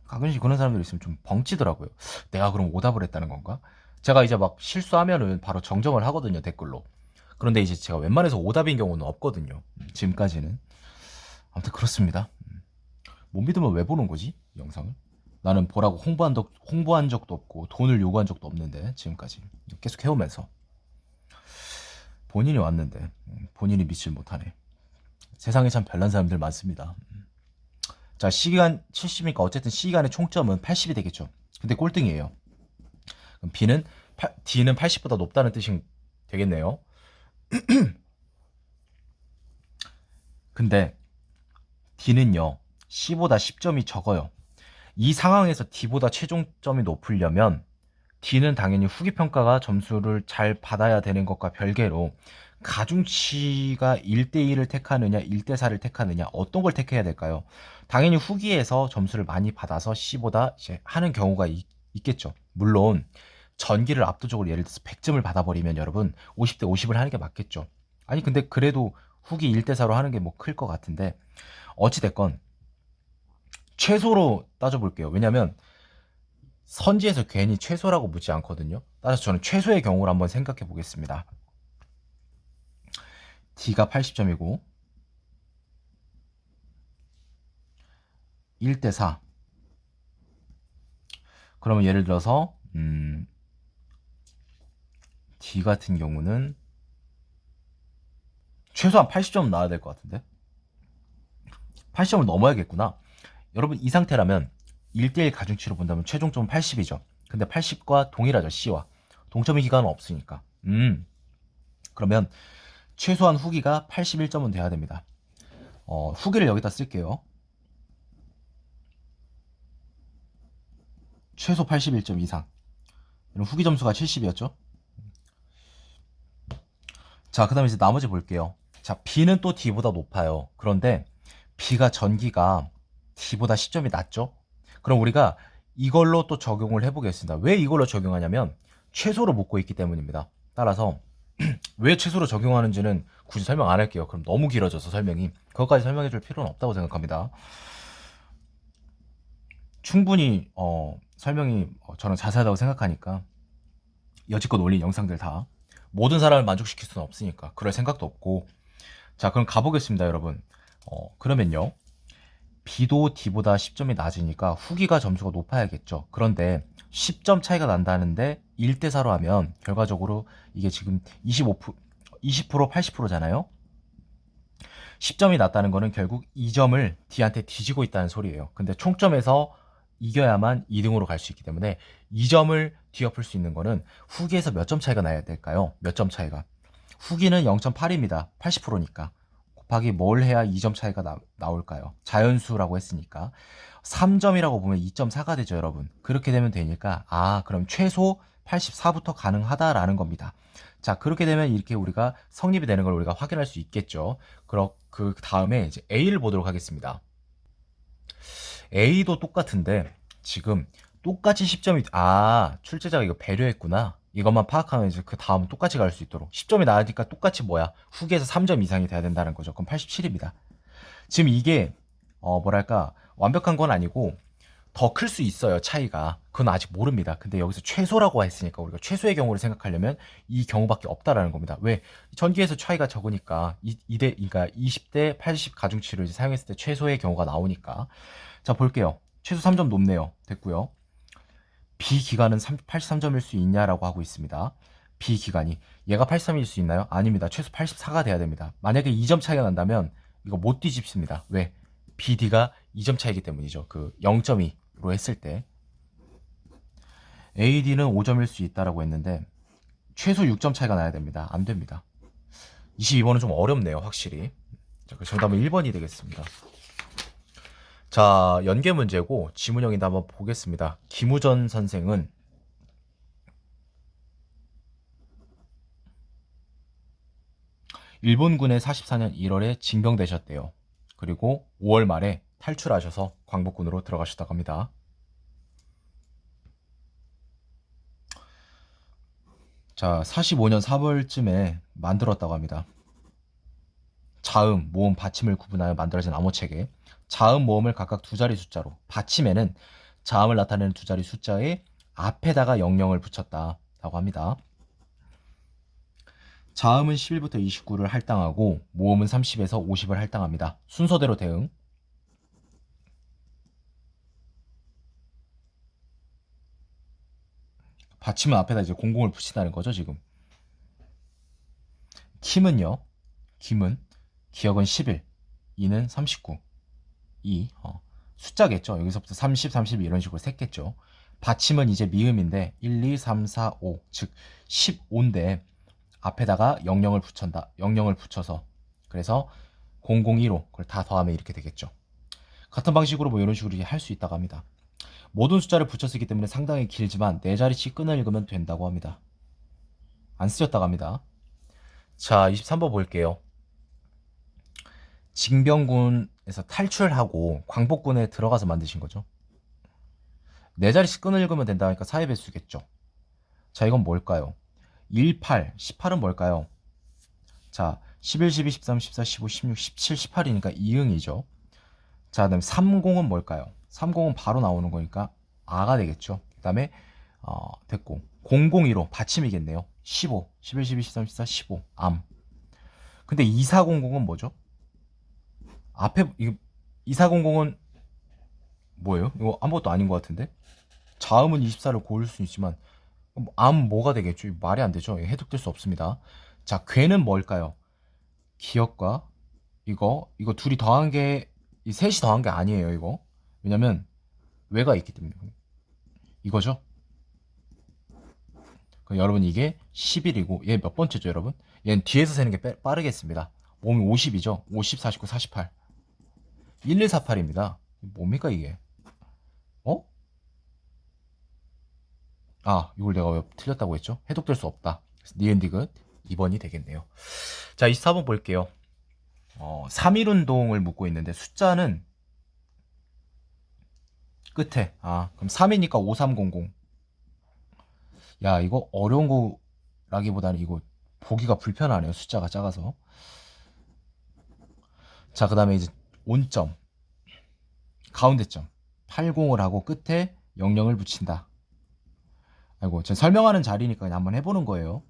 가끔씩 그런 사람들 있으면 좀 벙찌더라고요. 내가 그럼 오답을 했다는 건가? 제가 이제 막 실수하면은 바로 정정을 하거든요, 댓글로. 그런데 이제 제가 웬만해서 오답인 경우는 없거든요. 지금까지는. 아무튼 그렇습니다. 못 믿으면 왜 보는 거지? 이 영상을? 나는 보라고 홍보한 적도 없고 돈을 요구한 적도 없는데, 지금까지 계속 해오면서 본인이 왔는데 본인이 믿질 못하네. 세상에 참 별난 사람들 많습니다. 자, 시간 70이니까 어쨌든 시간의 총점은 80이 되겠죠. 근데 꼴등이에요. 그럼 D는 80보다 높다는 뜻이 되겠네요. 근데 D는요, C보다 10점이 적어요. 이 상황에서 D보다 최종점이 높으려면 D는 당연히 후기 평가가 점수를 잘 받아야 되는 것과 별개로 가중치가 1대1을 택하느냐 1대4를 택하느냐, 어떤 걸 택해야 될까요? 당연히 후기에서 점수를 많이 받아서 C보다 이제 하는 경우가 있겠죠. 물론 전기를 압도적으로 예를 들어서 100점을 받아버리면 여러분 50대 50을 하는 게 맞겠죠. 아니 근데 그래도 후기 1대4로 하는 게 뭐 클 것 같은데, 어찌됐건 최소로 따져볼게요. 왜냐면 선지에서 괜히 최소라고 묻지 않거든요. 따라서 저는 최소의 경우를 한번 생각해 보겠습니다. D가 80점이고 1대4. 그러면 예를 들어서 D 같은 경우는 최소한 80점 나와야 될 것 같은데, 80점을 넘어야겠구나. 여러분 이 상태라면 1대1 가중치로 본다면 최종점은 80이죠. 근데 80과 동일하죠. C와 동점의 기간은 없으니까. 그러면 최소한 후기가 81점은 돼야 됩니다. 후기를 여기다 쓸게요. 최소 81점 이상. 이런 후기 점수가 70이었죠. 자, 그 다음에 이제 나머지 볼게요. 자, B는 또 D보다 높아요. 그런데 B가 전기가 D보다 10점이 낮죠. 그럼 우리가 이걸로 또 적용을 해보겠습니다. 왜 이걸로 적용하냐면 최소로 묻고 있기 때문입니다. 따라서 왜 최소로 적용하는지는 굳이 설명 안 할게요. 그럼 너무 길어져서 설명이. 그것까지 설명해 줄 필요는 없다고 생각합니다. 충분히 설명이 저는 자세하다고 생각하니까 여지껏 올린 영상들 다 모든 사람을 만족시킬 수는 없으니까 그럴 생각도 없고. 자, 그럼 가보겠습니다, 여러분. 그러면요, B도 D보다 10점이 낮으니까 후기가 점수가 높아야겠죠. 그런데 10점 차이가 난다는데 1대4로 하면 결과적으로 이게 지금 20% 80%잖아요. 10점이 낮다는 거는 결국 2점을 D한테 뒤지고 있다는 소리예요. 근데 총점에서 이겨야만 2등으로 갈 수 있기 때문에 2점을 뒤엎을 수 있는 거는 후기에서 몇 점 차이가 나야 될까요? 몇 점 차이가? 후기는 0.8입니다. 80%니까. 곱하기 뭘 해야 2점 차이가 나올까요? 자연수라고 했으니까 3점이라고 보면 2.4가 되죠, 여러분. 그렇게 되면 되니까 그럼 최소 84부터 가능하다라는 겁니다. 자, 그렇게 되면 이렇게 우리가 성립이 되는 걸 우리가 확인할 수 있겠죠. 그 다음에 이제 A를 보도록 하겠습니다. A도 똑같은데 지금 똑같이 10점이 출제자가 이거 배려했구나. 이것만 파악하면 이제 그 다음 똑같이 갈 수 있도록 10점이 나으니까 똑같이 후기에서 3점 이상이 돼야 된다는 거죠. 그럼 87입니다. 지금 이게 뭐랄까 완벽한 건 아니고 더 클 수 있어요, 차이가. 그건 아직 모릅니다. 근데 여기서 최소라고 했으니까 우리가 최소의 경우를 생각하려면 이 경우밖에 없다라는 겁니다. 왜? 전기에서 차이가 적으니까 그러니까 20대 80 가중치를 이제 사용했을 때 최소의 경우가 나오니까. 자, 볼게요. 최소 3점 높네요. 됐고요. B 기간은 83점일 수 있냐라고 하고 있습니다. B 기간이 얘가 83일 수 있나요? 아닙니다. 최소 84가 돼야 됩니다. 만약에 2점 차이가 난다면 이거 못 뒤집습니다. 왜? BD가 2점 차이기 때문이죠. 그 0점이 했을 때 AD는 5점일 수 있다라고 했는데 최소 6점 차이가 나야 됩니다. 안 됩니다. 22번은 좀 어렵네요, 확실히. 자, 그 정답은 1번이 되겠습니다. 자, 연계 문제고 지문형인데 한번 보겠습니다. 김우전 선생은 일본군에 44년 1월에 징병되셨대요. 그리고 5월 말에 탈출하셔서 광복군으로 들어가셨다고 합니다. 자, 45년 4월쯤에 만들었다고 합니다. 자음, 모음, 받침을 구분하여 만들어진 암호체계. 자음, 모음을 각각 두 자리 숫자로, 받침에는 자음을 나타내는 두 자리 숫자의 앞에다가 00을 붙였다라고 합니다. 자음은 11부터 29를 할당하고 모음은 30에서 50을 할당합니다. 순서대로 대응. 받침은 앞에다 이제 00을 붙인다는 거죠, 지금. 김은요. 김은 기억은 11, 이는 39. 2. 숫자겠죠. 여기서부터 30, 32 이런 식으로 셌겠죠. 받침은 이제 미음인데 1, 2, 3, 4, 5. 즉 15인데 앞에다가 00을 붙였다. 00을 붙여서 그래서 0015 그걸 다 더하면 이렇게 되겠죠. 같은 방식으로 뭐 이런 식으로 할 수 있다고 합니다. 모든 숫자를 붙여 쓰기 때문에 상당히 길지만 네 자리씩 끊어 읽으면 된다고 합니다. 안 쓰였다고 합니다. 자, 23번 볼게요. 징병군에서 탈출하고 광복군에 들어가서 만드신 거죠. 네 자리씩 끊어 읽으면 된다 하니까 4의 배수겠죠. 자, 이건 뭘까요? 18, 18은 뭘까요? 자, 11, 12, 13, 14, 15, 16, 17, 18이니까 이응이죠. 자, 그다음에 30은 뭘까요? 30은 바로 나오는 거니까 아가 되겠죠. 그다음에 됐고 001호 받침이겠네요. 15, 11, 12, 13, 14, 15 암. 근데 2400은 뭐죠? 앞에 이거 2400은 뭐예요? 이거 아무것도 아닌 것 같은데? 자음은 24를 고를 수 있지만 암 뭐가 되겠죠? 말이 안 되죠. 해독될 수 없습니다. 자, 괴는 뭘까요? 기억과 이거 둘이 더한 게 이 셋이 더한 게 아니에요, 이거. 왜냐면 외가 있기 때문에. 이거죠? 그럼 여러분 이게 11이고 얘 몇 번째죠, 여러분? 얘는 뒤에서 세는 게 빠르겠습니다. 몸이 50이죠? 50, 49, 48. 1148입니다. 뭡니까 이게? 어? 아, 이걸 내가 왜 틀렸다고 했죠? 해독될 수 없다. 니은디귿 2번이 되겠네요. 자, 24번 볼게요. 3.1 운동을 묻고 있는데 숫자는 끝에. 그럼 3이니까 5300. 야, 이거 어려운 거라기보다는 이거 보기가 불편하네요. 숫자가 작아서. 자, 그 다음에 이제 온점, 가운데점. 80을 하고 끝에 00을 붙인다. 아이고, 제가 설명하는 자리니까 그냥 한번 해보는 거예요.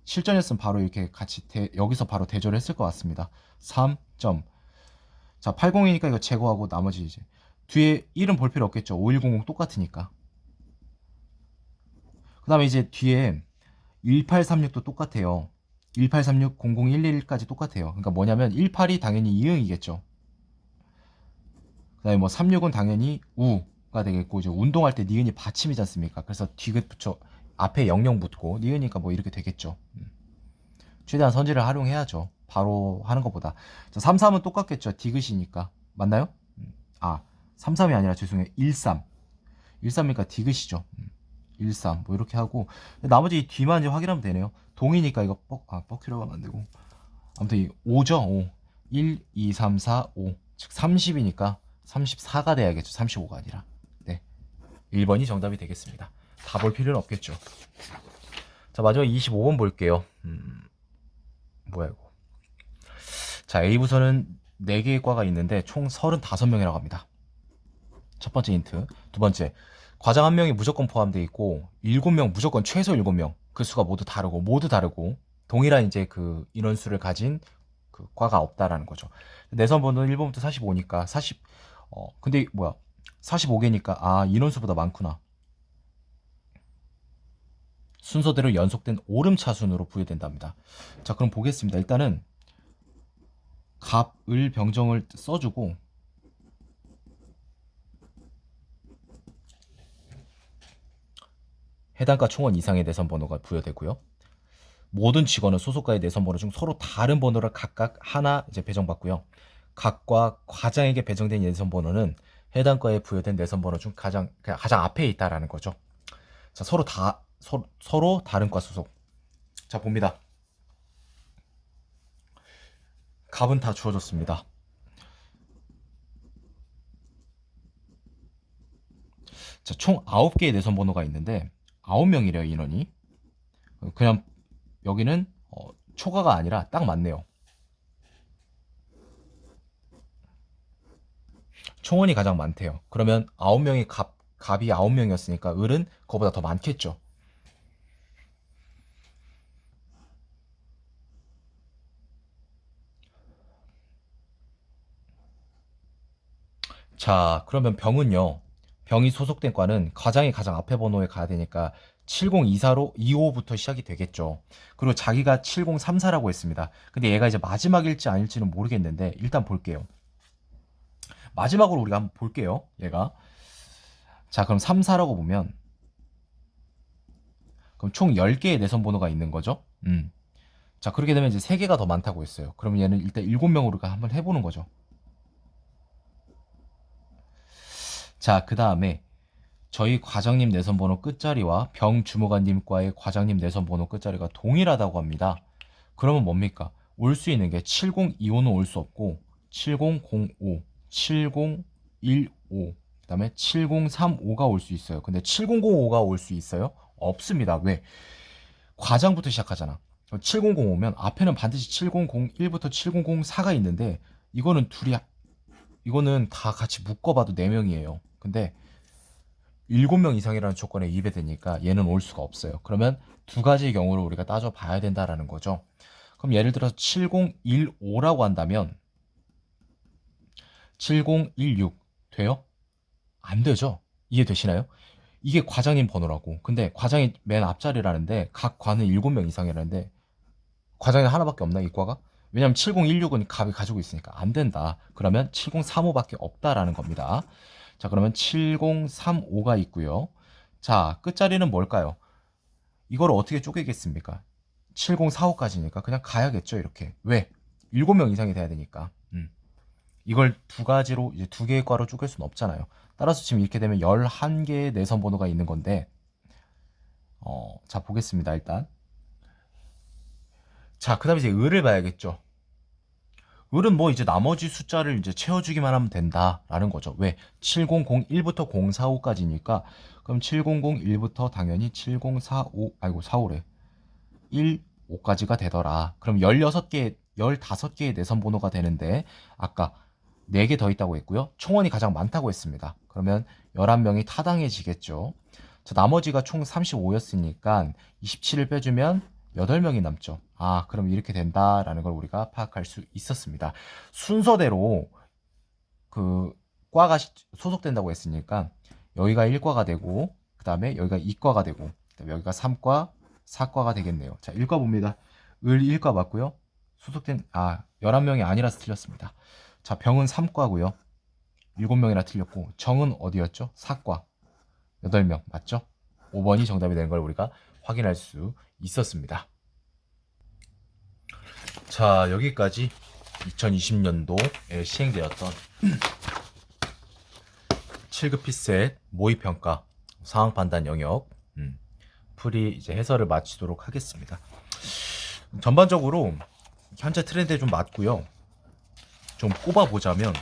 실전이었으면 바로 이렇게 같이 여기서 바로 대조를 했을 것 같습니다. 3점. 자, 80이니까 이거 제거하고 나머지 이제 뒤에 1은 볼 필요 없겠죠. 5100 똑같으니까. 그 다음에 이제 뒤에 1836도 똑같아요. 1836, 0011까지 똑같아요. 그러니까 뭐냐면 18이 당연히 이응이겠죠. 그 다음에 뭐 36은 당연히 우가 되겠고, 이제 운동할 때 니은이 받침이지 않습니까? 그래서 디귿 붙여 앞에 00 붙고 니은이니까 뭐 이렇게 되겠죠. 최대한 선지를 활용해야죠. 바로 하는 것보다. 자, 33은 똑같겠죠. 디귿이니까. 맞나요? 33이 아니라 죄송해요. 13. 13이니까 디귿이죠. 13. 뭐 이렇게 하고 나머지 뒤만 이제 확인하면 되네요. 동이니까 이거 뻑이라고 하면 안 되고. 아무튼 이 5죠. 5. 1, 2, 3, 4, 5. 즉 30이니까 34가 돼야겠죠. 35가 아니라. 네. 1번이 정답이 되겠습니다. 다 볼 필요는 없겠죠. 자, 마지막 25번 볼게요. 뭐야 이거. 자, A부서는 4개의 과가 있는데 총 35명이라고 합니다. 첫 번째 힌트. 두 번째, 과장 한 명이 무조건 포함되어 있고 7명 무조건 최소 7명. 그 수가 모두 다르고 동일한 이제 그 인원수를 가진 그 과가 없다라는 거죠. 내선 번호는 1번부터 45니까 40. 근데 뭐야? 45개니까 인원수보다 많구나. 순서대로 연속된 오름차순으로 부여된답니다. 자, 그럼 보겠습니다. 일단은 갑을 병정을 써주고 해당가 총원 이상의 내선 번호가 부여되고요. 모든 직원은 소속과의 내선 번호 중 서로 다른 번호를 각각 하나 이제 배정받고요. 각과 과장에게 배정된 내선 번호는 해당 과에 부여된 내선 번호 중 가장 앞에 있다라는 거죠. 자, 서로 다른 과 소속. 자, 봅니다. 값은 다 주어졌습니다. 자, 총 9개의 내선 번호가 있는데 9명이래요, 인원이. 그냥 여기는 초과가 아니라 딱 맞네요. 총원이 가장 많대요. 그러면 9명이 갑이 9명이었으니까 을은 그거보다 더 많겠죠. 자, 그러면 병은요. 병이 소속된 과는 과장이 가장 앞에 번호에 가야 되니까 7024로 25부터 시작이 되겠죠. 그리고 자기가 7034라고 했습니다. 근데 얘가 이제 마지막일지 아닐지는 모르겠는데 일단 볼게요. 마지막으로 우리가 한번 볼게요. 얘가. 자, 그럼 34라고 보면 그럼 총 10개의 내선 번호가 있는 거죠. 자, 그렇게 되면 이제 3개가 더 많다고 했어요. 그러면 얘는 일단 7명으로 한번 해보는 거죠. 자, 그 다음에 저희 과장님 내선 번호 끝자리와 병 주무관님과의 과장님 내선 번호 끝자리가 동일하다고 합니다. 그러면 뭡니까? 올 수 있는 게 7025는 올 수 없고 7005, 7015, 그 다음에 7035가 올 수 있어요. 근데 7005가 올 수 있어요? 없습니다. 왜? 과장부터 시작하잖아. 7005면 앞에는 반드시 7001부터 7004가 있는데 이거는 다 같이 묶어봐도 4명이에요. 근데 7명 이상이라는 조건에 위배되니까 얘는 올 수가 없어요. 그러면 두 가지 경우를 우리가 따져봐야 된다라는 거죠. 그럼 예를 들어서 7015라고 한다면 7016 돼요? 안 되죠? 이해되시나요? 이게 과장님 번호라고. 근데 과장이 맨 앞자리라는데 각 과는 7명 이상이라는데 과장이 하나밖에 없나 이 과가? 왜냐면 7016은 갑이 가지고 있으니까 안 된다. 그러면 7035밖에 없다라는 겁니다. 자, 그러면 7035가 있고요. 자, 끝자리는 뭘까요? 이걸 어떻게 쪼개겠습니까? 7045까지니까 그냥 가야겠죠, 이렇게. 왜? 7명 이상이 돼야 되니까. 이걸 두 가지로 이제 두 개의 과로 쪼갤 수는 없잖아요. 따라서 지금 이렇게 되면 11개의 내선 번호가 있는 건데 자, 보겠습니다, 일단. 자, 그다음에 이제 을을 봐야겠죠. 을은 뭐 이제 나머지 숫자를 이제 채워주기만 하면 된다라는 거죠. 왜? 7001부터 045까지니까 그럼 7001부터 당연히 7045 아이고 45래 15까지가 되더라. 그럼 15개의 내선 번호가 되는데 아까 4개 더 있다고 했고요. 총원이 가장 많다고 했습니다. 그러면 11명이 타당해지겠죠. 자, 나머지가 총 35였으니까 27을 빼주면 8명이 남죠. 아, 그럼 이렇게 된다라는 걸 우리가 파악할 수 있었습니다. 순서대로 그 과가 소속된다고 했으니까 여기가 1과가 되고 그 다음에 여기가 2과가 되고 그다음에 여기가 3과, 4과가 되겠네요. 자, 1과 봅니다. 을 1과 맞고요. 소속된 11명이 아니라서 틀렸습니다. 자, 병은 3과고요. 7명이나 틀렸고 정은 어디였죠? 4과. 8명 맞죠? 5번이 정답이 되는 걸 우리가 확인할 수 있었습니다. 자, 여기까지 2020년도에 시행되었던 7급 피셋 모의평가 상황 판단 영역 풀이 이제 해설을 마치도록 하겠습니다. 전반적으로 현재 트렌드에 좀 맞고요. 좀 꼽아보자면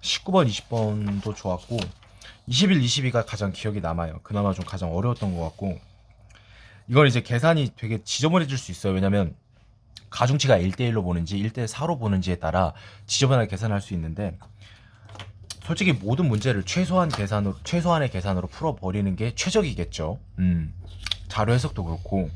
19번, 20번도 좋았고 21, 22가 가장 기억이 남아요. 그나마 좀 가장 어려웠던 것 같고 이걸 이제 계산이 되게 지저분해질 수 있어요. 왜냐면 가중치가 1대1로 보는지 1대4로 보는지에 따라 지저분하게 계산할 수 있는데 솔직히 모든 문제를 최소한의 계산으로 풀어버리는 게 최적이겠죠. 자료 해석도 그렇고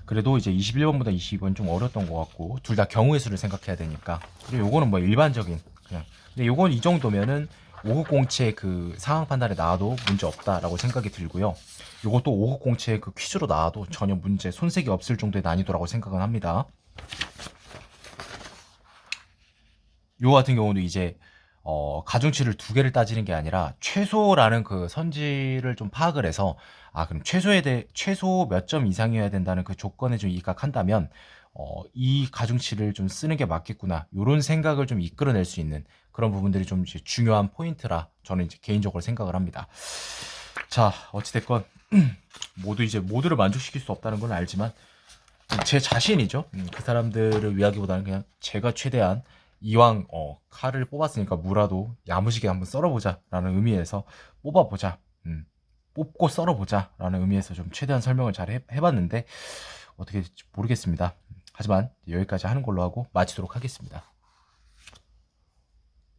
그래도 이제 21번보다 22번 좀 어려웠던 것 같고 둘 다 경우의 수를 생각해야 되니까 그리고 요거는 뭐 일반적인 그냥 근데 요건 이 정도면은 5급0채 그 상황 판단에 나와도 문제 없다라고 생각이 들고요. 요것도 5급0채 그 퀴즈로 나와도 전혀 문제 손색이 없을 정도의 난이도라고 생각은 합니다. 요 같은 경우도 이제 가중치를 두 개를 따지는 게 아니라 최소라는 그 선지를 좀 파악을 해서 그럼 최소 몇 점 이상이어야 된다는 그 조건에 좀 입각한다면 이 가중치를 좀 쓰는 게 맞겠구나. 요런 생각을 좀 이끌어낼 수 있는 그런 부분들이 좀 이제 중요한 포인트라 저는 이제 개인적으로 생각을 합니다. 자, 어찌 됐건 모두를 만족시킬 수 없다는 건 알지만 제 자신이죠. 그 사람들을 위하기보다는 그냥 제가 최대한 이왕 칼을 뽑았으니까 무라도 야무지게 한번 썰어보자라는 의미에서 뽑아보자, 뽑고 썰어보자라는 의미에서 좀 최대한 설명을 잘 해봤는데 어떻게 될지 모르겠습니다. 하지만 여기까지 하는 걸로 하고 마치도록 하겠습니다.